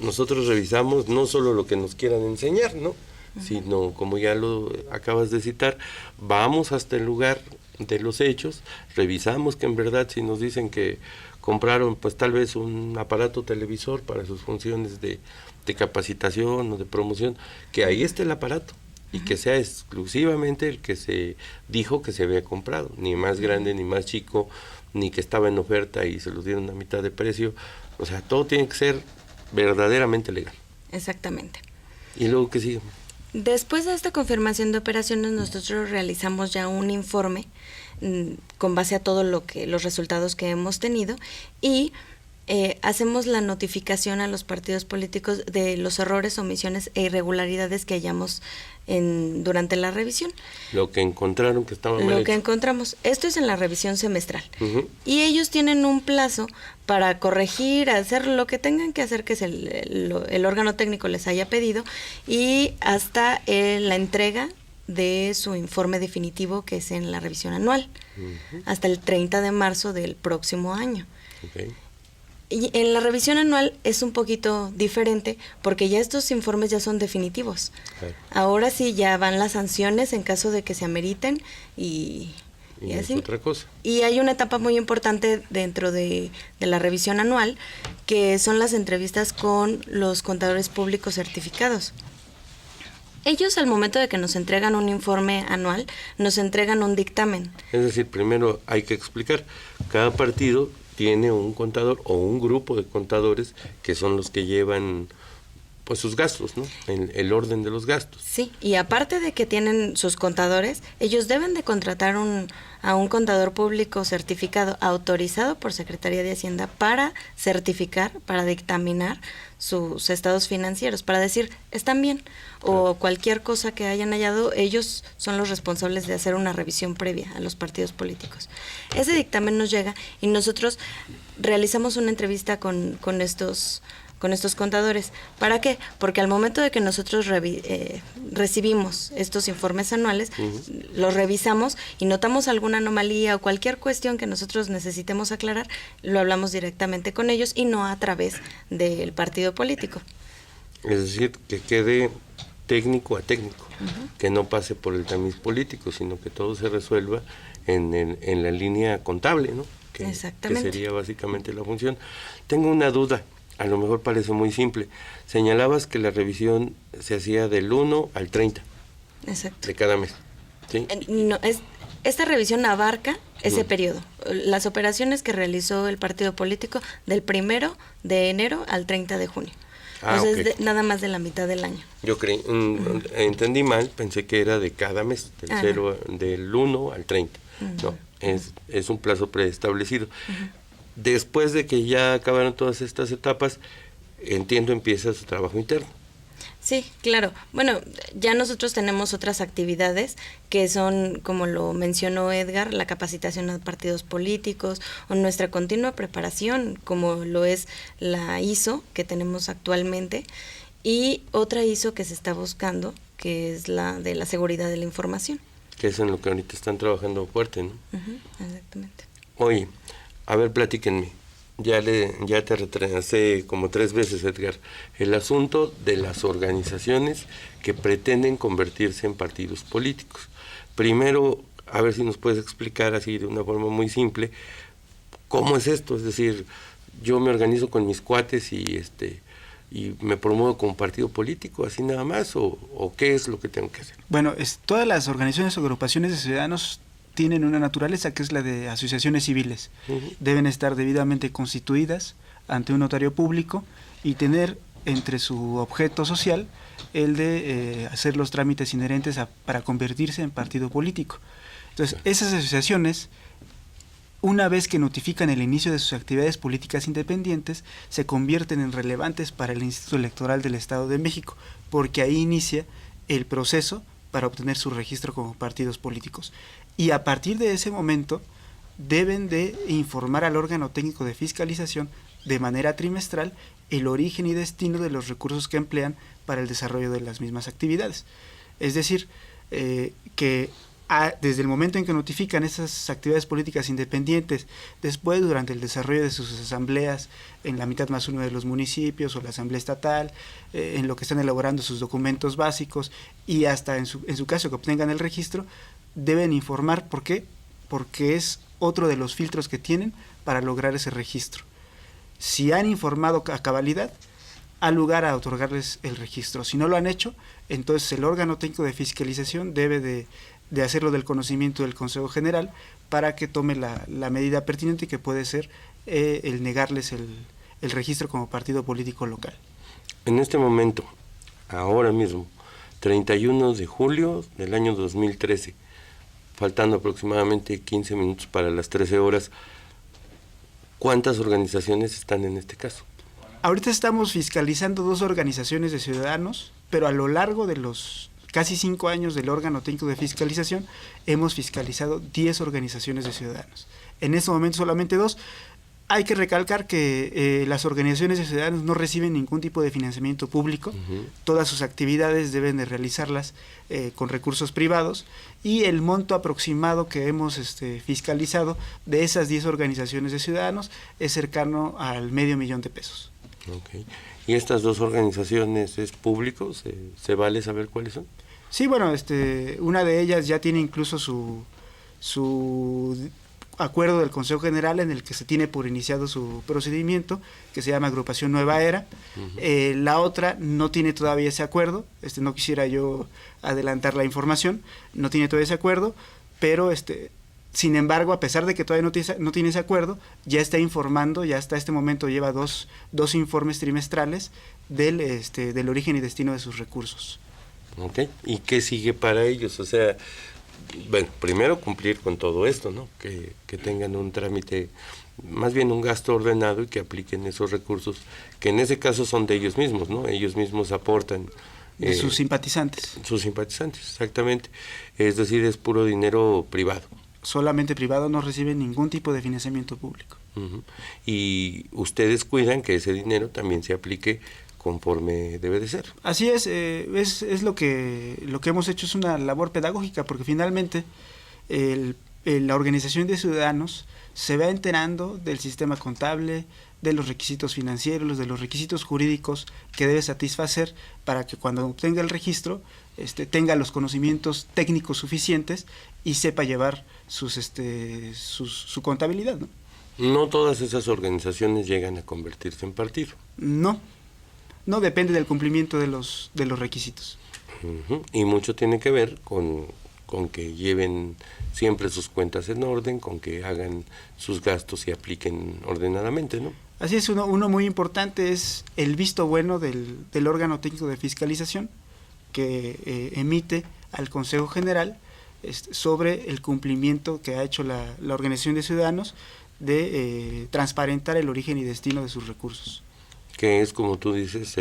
nosotros revisamos no solo lo que nos quieran enseñar, ¿no? Sino, como ya lo acabas de citar, vamos hasta el lugar de los hechos, revisamos que en verdad si nos dicen que compraron pues tal vez un aparato televisor para sus funciones de capacitación o de promoción, que ahí esté el aparato y que sea exclusivamente el que se dijo que se había comprado, ni más grande ni más chico, ni que estaba en oferta y se los dieron a mitad de precio. O sea, todo tiene que ser verdaderamente legal. Exactamente. ¿Y luego qué sigue? Después de esta confirmación de operaciones, nosotros realizamos ya un informe con base a todo los resultados que hemos tenido y hacemos la notificación a los partidos políticos de los errores, omisiones e irregularidades que hayamos durante la revisión. Lo que encontraron que estaba mal Lo hecho. que encontramos. Esto es en la revisión semestral. Uh-huh. Y ellos tienen un plazo para corregir, hacer lo que tengan que hacer, que es el órgano técnico les haya pedido, y hasta la entrega de su informe definitivo, que es en la revisión anual, hasta el 30 de marzo del próximo año. Okay. Y en la revisión anual es un poquito diferente porque ya estos informes ya son definitivos. Claro. Ahora sí ya van las sanciones en caso de que se ameriten y es así. otra cosa. Y hay una etapa muy importante dentro de la revisión anual, que son las entrevistas con los contadores públicos certificados. Ellos, al momento de que nos entregan un informe anual, nos entregan un dictamen. Es decir, primero hay que explicar, cada partido tiene un contador o un grupo de contadores que son los que llevan pues sus gastos, ¿no? El orden de los gastos. Sí, y aparte de que tienen sus contadores, ellos deben de contratar a un contador público certificado, autorizado por Secretaría de Hacienda para certificar, para dictaminar sus estados financieros, para decir, están bien, o cualquier cosa que hayan hallado, ellos son los responsables de hacer una revisión previa a los partidos políticos. Ese dictamen nos llega y nosotros realizamos una entrevista con estos contadores. ¿Para qué? Porque al momento de que nosotros recibimos estos informes anuales, los revisamos y notamos alguna anomalía o cualquier cuestión que nosotros necesitemos aclarar, lo hablamos directamente con ellos y no a través del partido político. Es decir, que quede técnico a técnico, que no pase por el tamiz político, sino que todo se resuelva en la línea contable, ¿no? Exactamente. Que sería básicamente la función. Tengo una duda. A lo mejor parece muy simple. Señalabas que la revisión se hacía del 1 al 30 Exacto. de cada mes, ¿sí? No, esta revisión abarca ese periodo. Las operaciones que realizó el partido político del 1 de enero al 30 de junio. Entonces, okay. Nada más de la mitad del año. Yo entendí mal, pensé que era de cada mes, del 1 al 30. No, es un plazo preestablecido. Después de que ya acabaron todas estas etapas, entiendo, empieza su trabajo interno. Sí, claro. Bueno, ya nosotros tenemos otras actividades que son, como lo mencionó Edgar, la capacitación a partidos políticos o nuestra continua preparación, como lo es la ISO que tenemos actualmente, y otra ISO que se está buscando, que es la de la seguridad de la información. Que es en lo que ahorita están trabajando fuerte, ¿no? Exactamente. Oye, a ver, platíquenme. Ya te retrasé como 3 veces, Edgar. El asunto de las organizaciones que pretenden convertirse en partidos políticos. Primero, a ver si nos puedes explicar así de una forma muy simple, ¿cómo es esto? Es decir, yo me organizo con mis cuates y y me promuevo como partido político, así nada más, o qué es lo que tengo que hacer? Bueno, todas las organizaciones o agrupaciones de ciudadanos tienen una naturaleza que es la de asociaciones civiles. Deben estar debidamente constituidas ante un notario público y tener entre su objeto social el de hacer los trámites inherentes para convertirse en partido político. Entonces, esas asociaciones, una vez que notifican el inicio de sus actividades políticas independientes, se convierten en relevantes para el Instituto Electoral del Estado de México, porque ahí inicia el proceso para obtener su registro como partidos políticos. Y a partir de ese momento, deben de informar al órgano técnico de fiscalización de manera trimestral el origen y destino de los recursos que emplean para el desarrollo de las mismas actividades. Es decir, que desde el momento en que notifican esas actividades políticas independientes, después durante el desarrollo de sus asambleas en la mitad más uno de los municipios o la asamblea estatal, en lo que están elaborando sus documentos básicos y hasta en su caso que obtengan el registro, deben informar. ¿Por qué? Porque es otro de los filtros que tienen para lograr ese registro. Si han informado a cabalidad, ha lugar a otorgarles el registro. Si no lo han hecho, entonces el órgano técnico de fiscalización debe de hacerlo del conocimiento del Consejo General para que tome la medida pertinente, que puede ser el negarles el registro como partido político local. En este momento, ahora mismo, 31 de julio del año 2013, faltando aproximadamente 15 minutos para las 13 horas, ¿cuántas organizaciones están en este caso? Ahorita estamos fiscalizando 2 organizaciones de ciudadanos, pero a lo largo de los casi 5 años del órgano técnico de fiscalización hemos fiscalizado 10 organizaciones de ciudadanos. En este momento solamente 2. Hay que recalcar que las organizaciones de ciudadanos no reciben ningún tipo de financiamiento público. Todas sus actividades deben de realizarlas con recursos privados, y el monto aproximado que hemos fiscalizado de esas 10 organizaciones de ciudadanos es cercano al $500,000 de pesos. Okay. ¿Y estas 2 organizaciones es público? ¿Se vale saber cuáles son? Sí, bueno, una de ellas ya tiene incluso su acuerdo del Consejo General en el que se tiene por iniciado su procedimiento, que se llama Agrupación Nueva Era. La otra no tiene todavía ese acuerdo. No quisiera yo adelantar la información, no tiene todavía ese acuerdo, pero sin embargo, a pesar de que todavía no tiene ese acuerdo, ya está informando, ya hasta este momento lleva dos informes trimestrales del origen y destino de sus recursos. Okay. ¿Y qué sigue para ellos? O sea, bueno, primero cumplir con todo esto, ¿no? Que tengan un trámite, más bien un gasto ordenado, y que apliquen esos recursos, que en ese caso son de ellos mismos, ¿no? Ellos mismos aportan. De sus simpatizantes. Sus simpatizantes, exactamente. Es decir, es puro dinero privado. Solamente privado, no reciben ningún tipo de financiamiento público. Y ustedes cuidan que ese dinero también se aplique conforme debe de ser. Así es lo que hemos hecho, es una labor pedagógica, porque finalmente la organización de ciudadanos se va enterando del sistema contable, de los requisitos financieros, de los requisitos jurídicos que debe satisfacer para que cuando obtenga el registro tenga los conocimientos técnicos suficientes y sepa llevar su contabilidad, ¿no? No todas esas organizaciones llegan a convertirse en partido. No depende del cumplimiento de los requisitos. Y mucho tiene que ver con que lleven siempre sus cuentas en orden, con que hagan sus gastos y apliquen ordenadamente, ¿no? Así es, uno muy importante es el visto bueno del órgano técnico de fiscalización que emite al Consejo General sobre el cumplimiento que ha hecho la organización de ciudadanos de transparentar el origen y destino de sus recursos. Que es, como tú dices,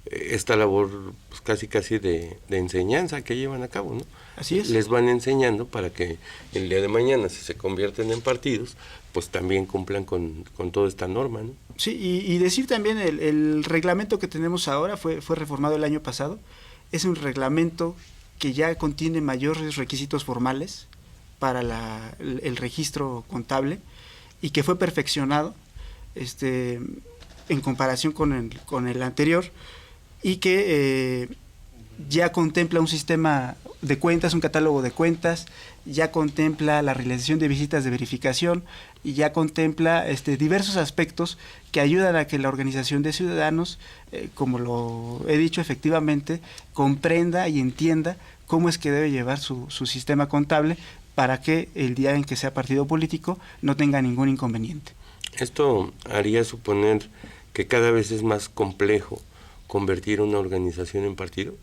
esta labor pues, casi de enseñanza que llevan a cabo, ¿no? Así es. Les van enseñando para que el día de mañana, si se convierten en partidos, pues también cumplan con toda esta norma, ¿no? Sí, y decir también, el reglamento que tenemos ahora fue reformado el año pasado. Es un reglamento que ya contiene mayores requisitos formales para el registro contable, y que fue perfeccionado en comparación con el anterior, y que ya contempla un sistema de cuentas, un catálogo de cuentas, ya contempla la realización de visitas de verificación y ya contempla diversos aspectos que ayudan a que la organización de ciudadanos, como lo he dicho efectivamente, comprenda y entienda cómo es que debe llevar su sistema contable para que el día en que sea partido político no tenga ningún inconveniente. Esto haría suponer que cada vez es más complejo convertir una organización en partido.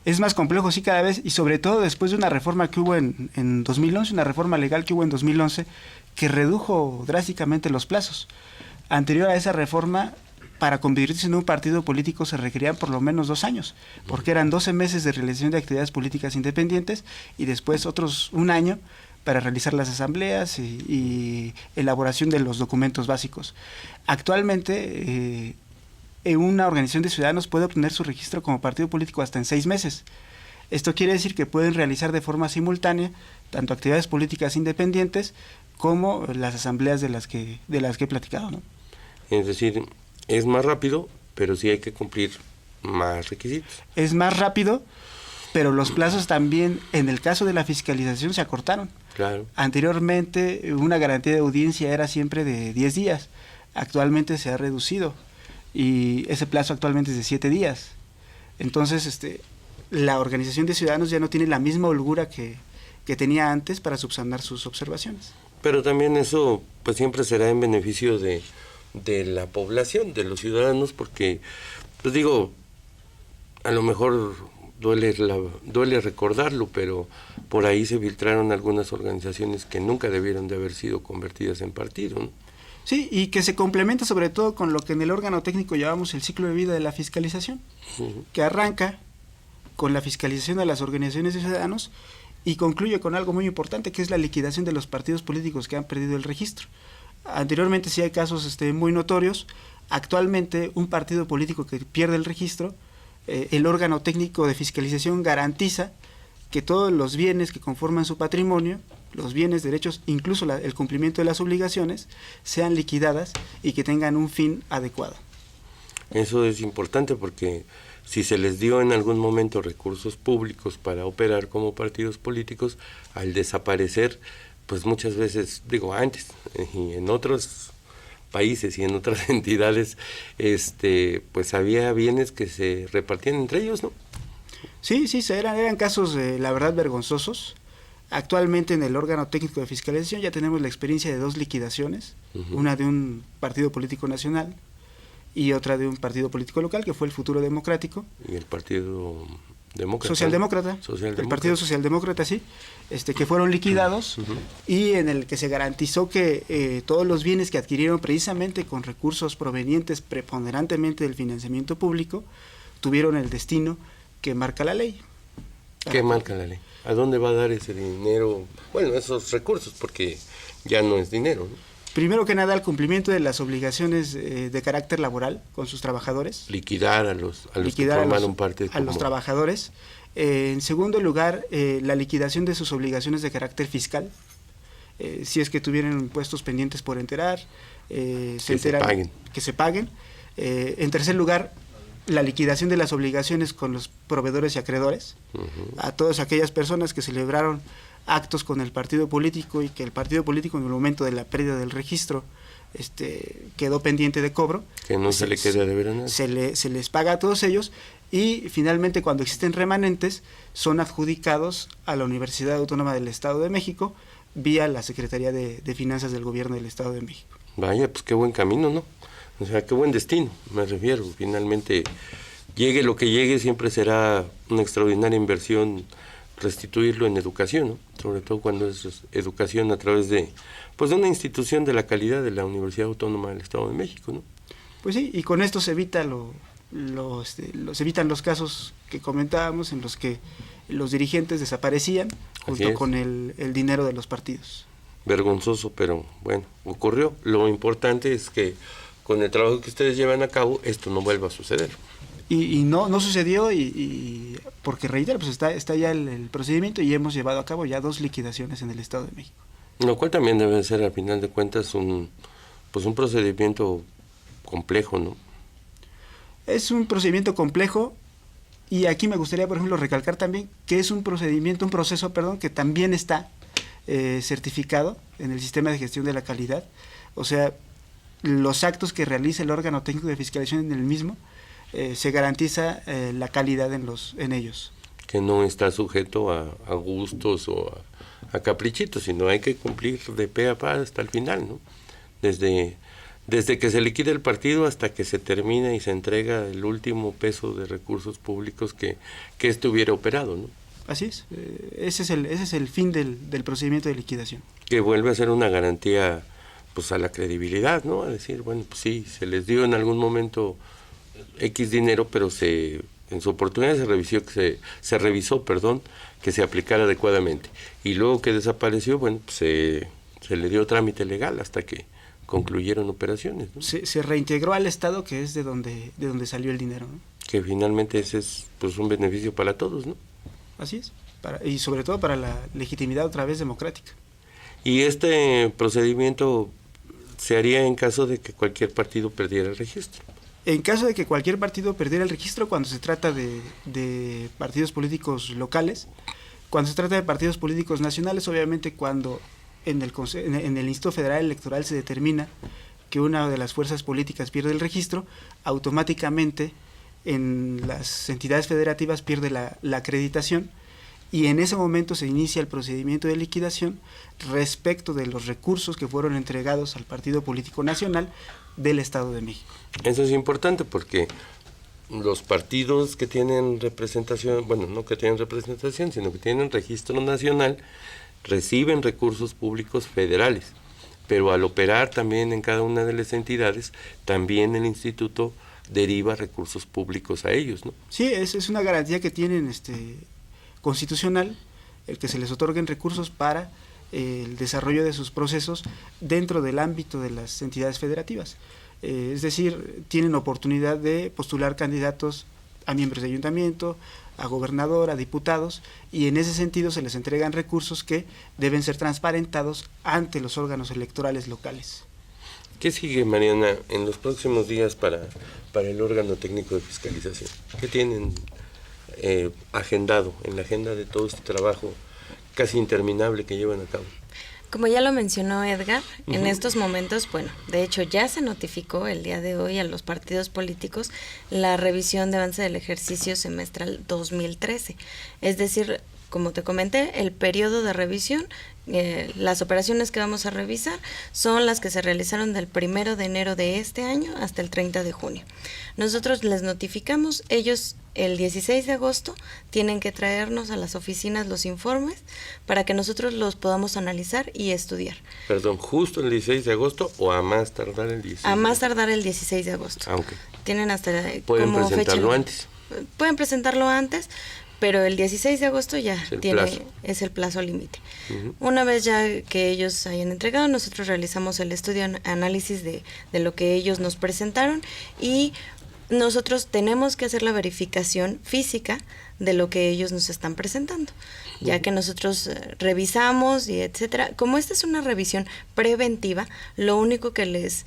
Es más complejo, sí, cada vez, y sobre todo después de una reforma que hubo en 2011, una reforma legal que hubo en 2011, que redujo drásticamente los plazos. Anterior a esa reforma, para convertirse en un partido político se requerían por lo menos 2 años, porque eran 12 meses de realización de actividades políticas independientes y después otros 1 año para realizar las asambleas y elaboración de los documentos básicos. Actualmente, una organización de ciudadanos puede obtener su registro como partido político hasta en 6 meses. Esto quiere decir que pueden realizar de forma simultánea tanto actividades políticas independientes como las asambleas de las que he platicado, ¿no? Es decir, es más rápido, pero sí hay que cumplir más requisitos. Es más rápido, pero los plazos también, en el caso de la fiscalización, se acortaron. Claro. Anteriormente, una garantía de audiencia era siempre de 10 días. Actualmente se ha reducido y ese plazo actualmente es de 7 días. Entonces, la organización de ciudadanos ya no tiene la misma holgura que tenía antes para subsanar sus observaciones. Pero también eso pues siempre será en beneficio de la población, de los ciudadanos, porque, pues digo, a lo mejor duele recordarlo, pero por ahí se filtraron algunas organizaciones que nunca debieron de haber sido convertidas en partido, ¿no? Sí, y que se complementa sobre todo con lo que en el órgano técnico llamamos el ciclo de vida de la fiscalización, que arranca con la fiscalización de las organizaciones de ciudadanos y concluye con algo muy importante, que es la liquidación de los partidos políticos que han perdido el registro. Anteriormente sí hay casos muy notorios. Actualmente un partido político que pierde el registro, el órgano técnico de fiscalización garantiza que todos los bienes que conforman su patrimonio, los bienes, derechos, incluso el cumplimiento de las obligaciones, sean liquidadas y que tengan un fin adecuado. Eso es importante porque si se les dio en algún momento recursos públicos para operar como partidos políticos, al desaparecer, pues muchas veces, digo antes, y en otros países y en otras entidades, pues había bienes que se repartían entre ellos, ¿no? Sí, eran casos, la verdad, vergonzosos. Actualmente en el órgano técnico de fiscalización ya tenemos la experiencia de 2 liquidaciones, una de un partido político nacional y otra de un partido político local, que fue el Futuro Democrático. Y el Partido Demócrata. Socialdemócrata. El Partido Socialdemócrata, sí, que fueron liquidados y en el que se garantizó que todos los bienes que adquirieron precisamente con recursos provenientes preponderantemente del financiamiento público tuvieron el destino que marca la ley. ¿Qué marca la ley? ¿A dónde va a dar ese dinero? Bueno, esos recursos, porque ya no es dinero, ¿no? Primero que nada, el cumplimiento de las obligaciones de carácter laboral con sus trabajadores. Liquidar a los que formaron parte a los trabajadores. En segundo lugar, la liquidación de sus obligaciones de carácter fiscal. Si es que tuvieran impuestos pendientes por enterar, que se paguen. En tercer lugar, la liquidación de las obligaciones con los proveedores y acreedores, a todas aquellas personas que celebraron actos con el partido político y que el partido político en el momento de la pérdida del registro quedó pendiente de cobro. Que no se le queda de ver a nadie. Se les paga a todos ellos y finalmente cuando existen remanentes son adjudicados a la Universidad Autónoma del Estado de México vía la Secretaría de Finanzas del Gobierno del Estado de México. Vaya, pues qué buen camino, ¿no? O sea, qué buen destino, me refiero. Finalmente, llegue lo que llegue, siempre será una extraordinaria inversión restituirlo en educación, ¿no? Sobre todo cuando es educación a través de una institución de la calidad de la Universidad Autónoma del Estado de México, ¿no? Pues sí, y con esto se evita evitan los casos que comentábamos en los que los dirigentes desaparecían junto con el dinero de los partidos. Vergonzoso, pero bueno, ocurrió. Lo importante es que con el trabajo que ustedes llevan a cabo, esto no vuelva a suceder. Y no sucedió, y porque reitero, pues está ya el procedimiento y hemos llevado a cabo ya 2 liquidaciones en el Estado de México. Lo cual también debe ser, al final de cuentas, un procedimiento complejo, ¿no? Es un procedimiento complejo, Y aquí me gustaría, por ejemplo, recalcar también que es un proceso, que también está certificado en el sistema de gestión de la calidad. O sea, los actos que realiza el órgano técnico de fiscalización en el mismo, se garantiza la calidad en ellos. Que no está sujeto a gustos o a caprichitos, sino hay que cumplir de pe a pa hasta el final, ¿no? Desde que se liquida el partido hasta que se termina y se entrega el último peso de recursos públicos que hubiera operado, ¿no? Así es, ese es el fin del procedimiento de liquidación. Que vuelve a ser una garantía pues a la credibilidad, ¿no? A decir, bueno, pues sí, se les dio en algún momento X dinero, pero en su oportunidad se revisó, que se aplicara adecuadamente. Y luego que desapareció, bueno, pues se le dio trámite legal hasta que concluyeron operaciones, ¿no? Se reintegró al Estado, que es de donde salió el dinero, ¿no? Que finalmente ese es pues un beneficio para todos, ¿no? Así es, y sobre todo para la legitimidad otra vez democrática. Y este procedimiento se haría en caso de que cualquier partido perdiera el registro. En caso de que cualquier partido perdiera el registro, cuando se trata de partidos políticos locales, cuando se trata de partidos políticos nacionales, obviamente cuando en el Instituto Federal Electoral se determina que una de las fuerzas políticas pierde el registro, automáticamente en las entidades federativas pierde la acreditación, y en ese momento se inicia el procedimiento de liquidación respecto de los recursos que fueron entregados al partido político nacional del Estado de México. Eso es importante porque los partidos que tienen representación, bueno, no que tienen representación, sino que tienen registro nacional, reciben recursos públicos federales, pero al operar también en cada una de las entidades, también el instituto deriva recursos públicos a ellos, ¿no? Sí, es una garantía que tienen constitucional, el que se les otorguen recursos para el desarrollo de sus procesos dentro del ámbito de las entidades federativas. Es decir, tienen oportunidad de postular candidatos a miembros de ayuntamiento, a gobernador, a diputados, y en ese sentido se les entregan recursos que deben ser transparentados ante los órganos electorales locales. ¿Qué sigue, Mariana, en los próximos días para el órgano técnico de fiscalización? ¿Qué tienen agendado en la agenda de todo este trabajo casi interminable que llevan a cabo? Como ya lo mencionó Edgar, en estos momentos, bueno, de hecho ya se notificó el día de hoy a los partidos políticos la revisión de avance del ejercicio semestral 2013. Es decir, como te comenté, el periodo de revisión, las operaciones que vamos a revisar son las que se realizaron del 1 de enero de este año hasta el 30 de junio. Nosotros les notificamos, ellos el 16 de agosto tienen que traernos a las oficinas los informes para que nosotros los podamos analizar y estudiar. Perdón, ¿justo el 16 de agosto o a más tardar el 16? A más tardar el 16 de agosto. Ah, okay. Tienen hasta ¿Pueden como presentarlo fecha, antes? Pueden presentarlo antes, pero el 16 de agosto ya es el plazo límite. Una vez ya que ellos hayan entregado, nosotros realizamos el estudio, análisis de lo que ellos nos presentaron, y nosotros tenemos que hacer la verificación física de lo que ellos nos están presentando, ya que nosotros revisamos y etcétera. Como esta es una revisión preventiva, lo único que les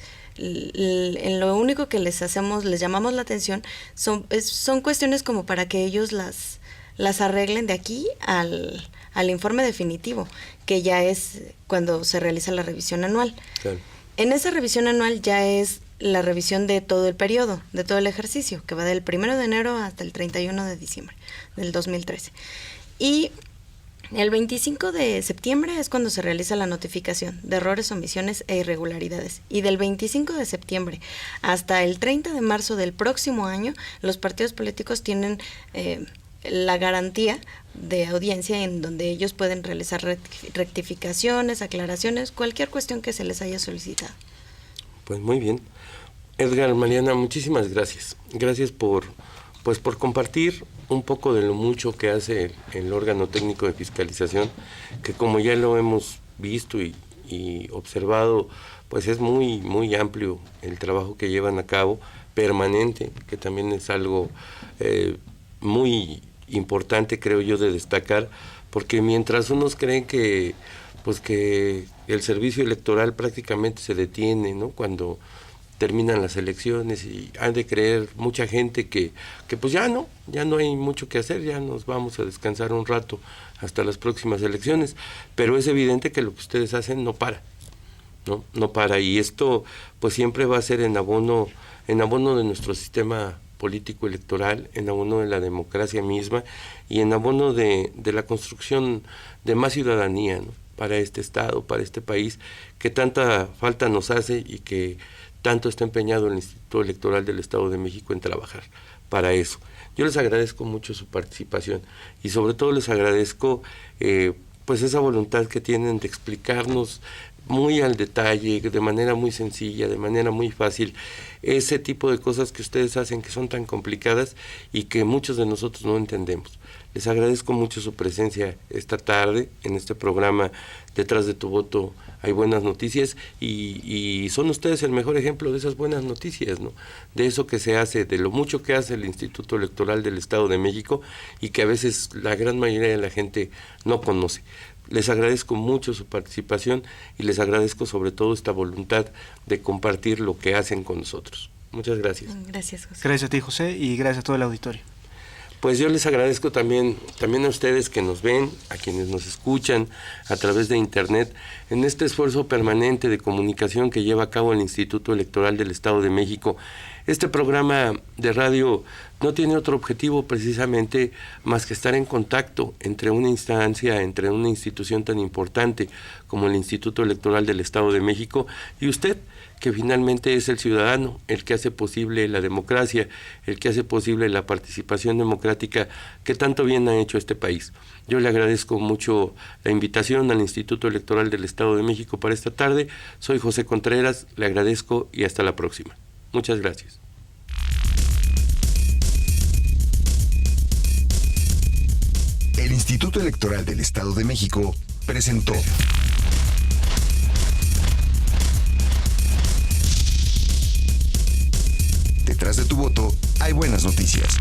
hacemos, les llamamos la atención, son cuestiones como para que ellos las arreglen de aquí al informe definitivo, que ya es cuando se realiza la revisión anual. Claro. En esa revisión anual ya es la revisión de todo el periodo, de todo el ejercicio, que va del 1 de enero hasta el 31 de diciembre del 2013. Y el 25 de septiembre es cuando se realiza la notificación de errores, omisiones e irregularidades. Y del 25 de septiembre hasta el 30 de marzo del próximo año, los partidos políticos tienen la garantía de audiencia en donde ellos pueden realizar rectificaciones, aclaraciones, cualquier cuestión que se les haya solicitado. Pues muy bien. Edgar, Mariana, muchísimas gracias. Gracias por compartir un poco de lo mucho que hace el órgano técnico de fiscalización, que como ya lo hemos visto y observado, pues es muy, muy amplio el trabajo que llevan a cabo, permanente, que también es algo muy importante, creo yo, de destacar, porque mientras unos creen que el servicio electoral prácticamente se detiene, ¿no? Cuando terminan las elecciones y han de creer mucha gente que pues ya no hay mucho que hacer, ya nos vamos a descansar un rato hasta las próximas elecciones, pero es evidente que lo que ustedes hacen no para, no para, y esto pues siempre va a ser en abono de nuestro sistema político electoral, en abono de la democracia misma y en abono de la construcción de más ciudadanía, ¿no?, para este Estado, para este país, que tanta falta nos hace y que tanto está empeñado el Instituto Electoral del Estado de México en trabajar para eso. Yo les agradezco mucho su participación y sobre todo les agradezco pues esa voluntad que tienen de explicarnos muy al detalle, de manera muy sencilla, de manera muy fácil, ese tipo de cosas que ustedes hacen que son tan complicadas y que muchos de nosotros no entendemos. Les agradezco mucho su presencia esta tarde en este programa Detrás de tu voto hay buenas noticias y son ustedes el mejor ejemplo de esas buenas noticias, ¿no? De eso que se hace, de lo mucho que hace el Instituto Electoral del Estado de México y que a veces la gran mayoría de la gente no conoce. Les agradezco mucho su participación y les agradezco sobre todo esta voluntad de compartir lo que hacen con nosotros. Muchas gracias. Gracias, José. Gracias a ti, José, y gracias a todo el auditorio. Pues yo les agradezco también a ustedes que nos ven, a quienes nos escuchan a través de Internet, en este esfuerzo permanente de comunicación que lleva a cabo el Instituto Electoral del Estado de México. Este programa de radio no tiene otro objetivo precisamente más que estar en contacto entre una instancia, entre una institución tan importante como el Instituto Electoral del Estado de México y usted, que finalmente es el ciudadano, el que hace posible la democracia, el que hace posible la participación democrática que tanto bien ha hecho este país. Yo le agradezco mucho la invitación al Instituto Electoral del Estado de México para esta tarde. Soy José Contreras, le agradezco y hasta la próxima. Muchas gracias. El Instituto Electoral del Estado de México presentó Detrás de tu voto hay buenas noticias.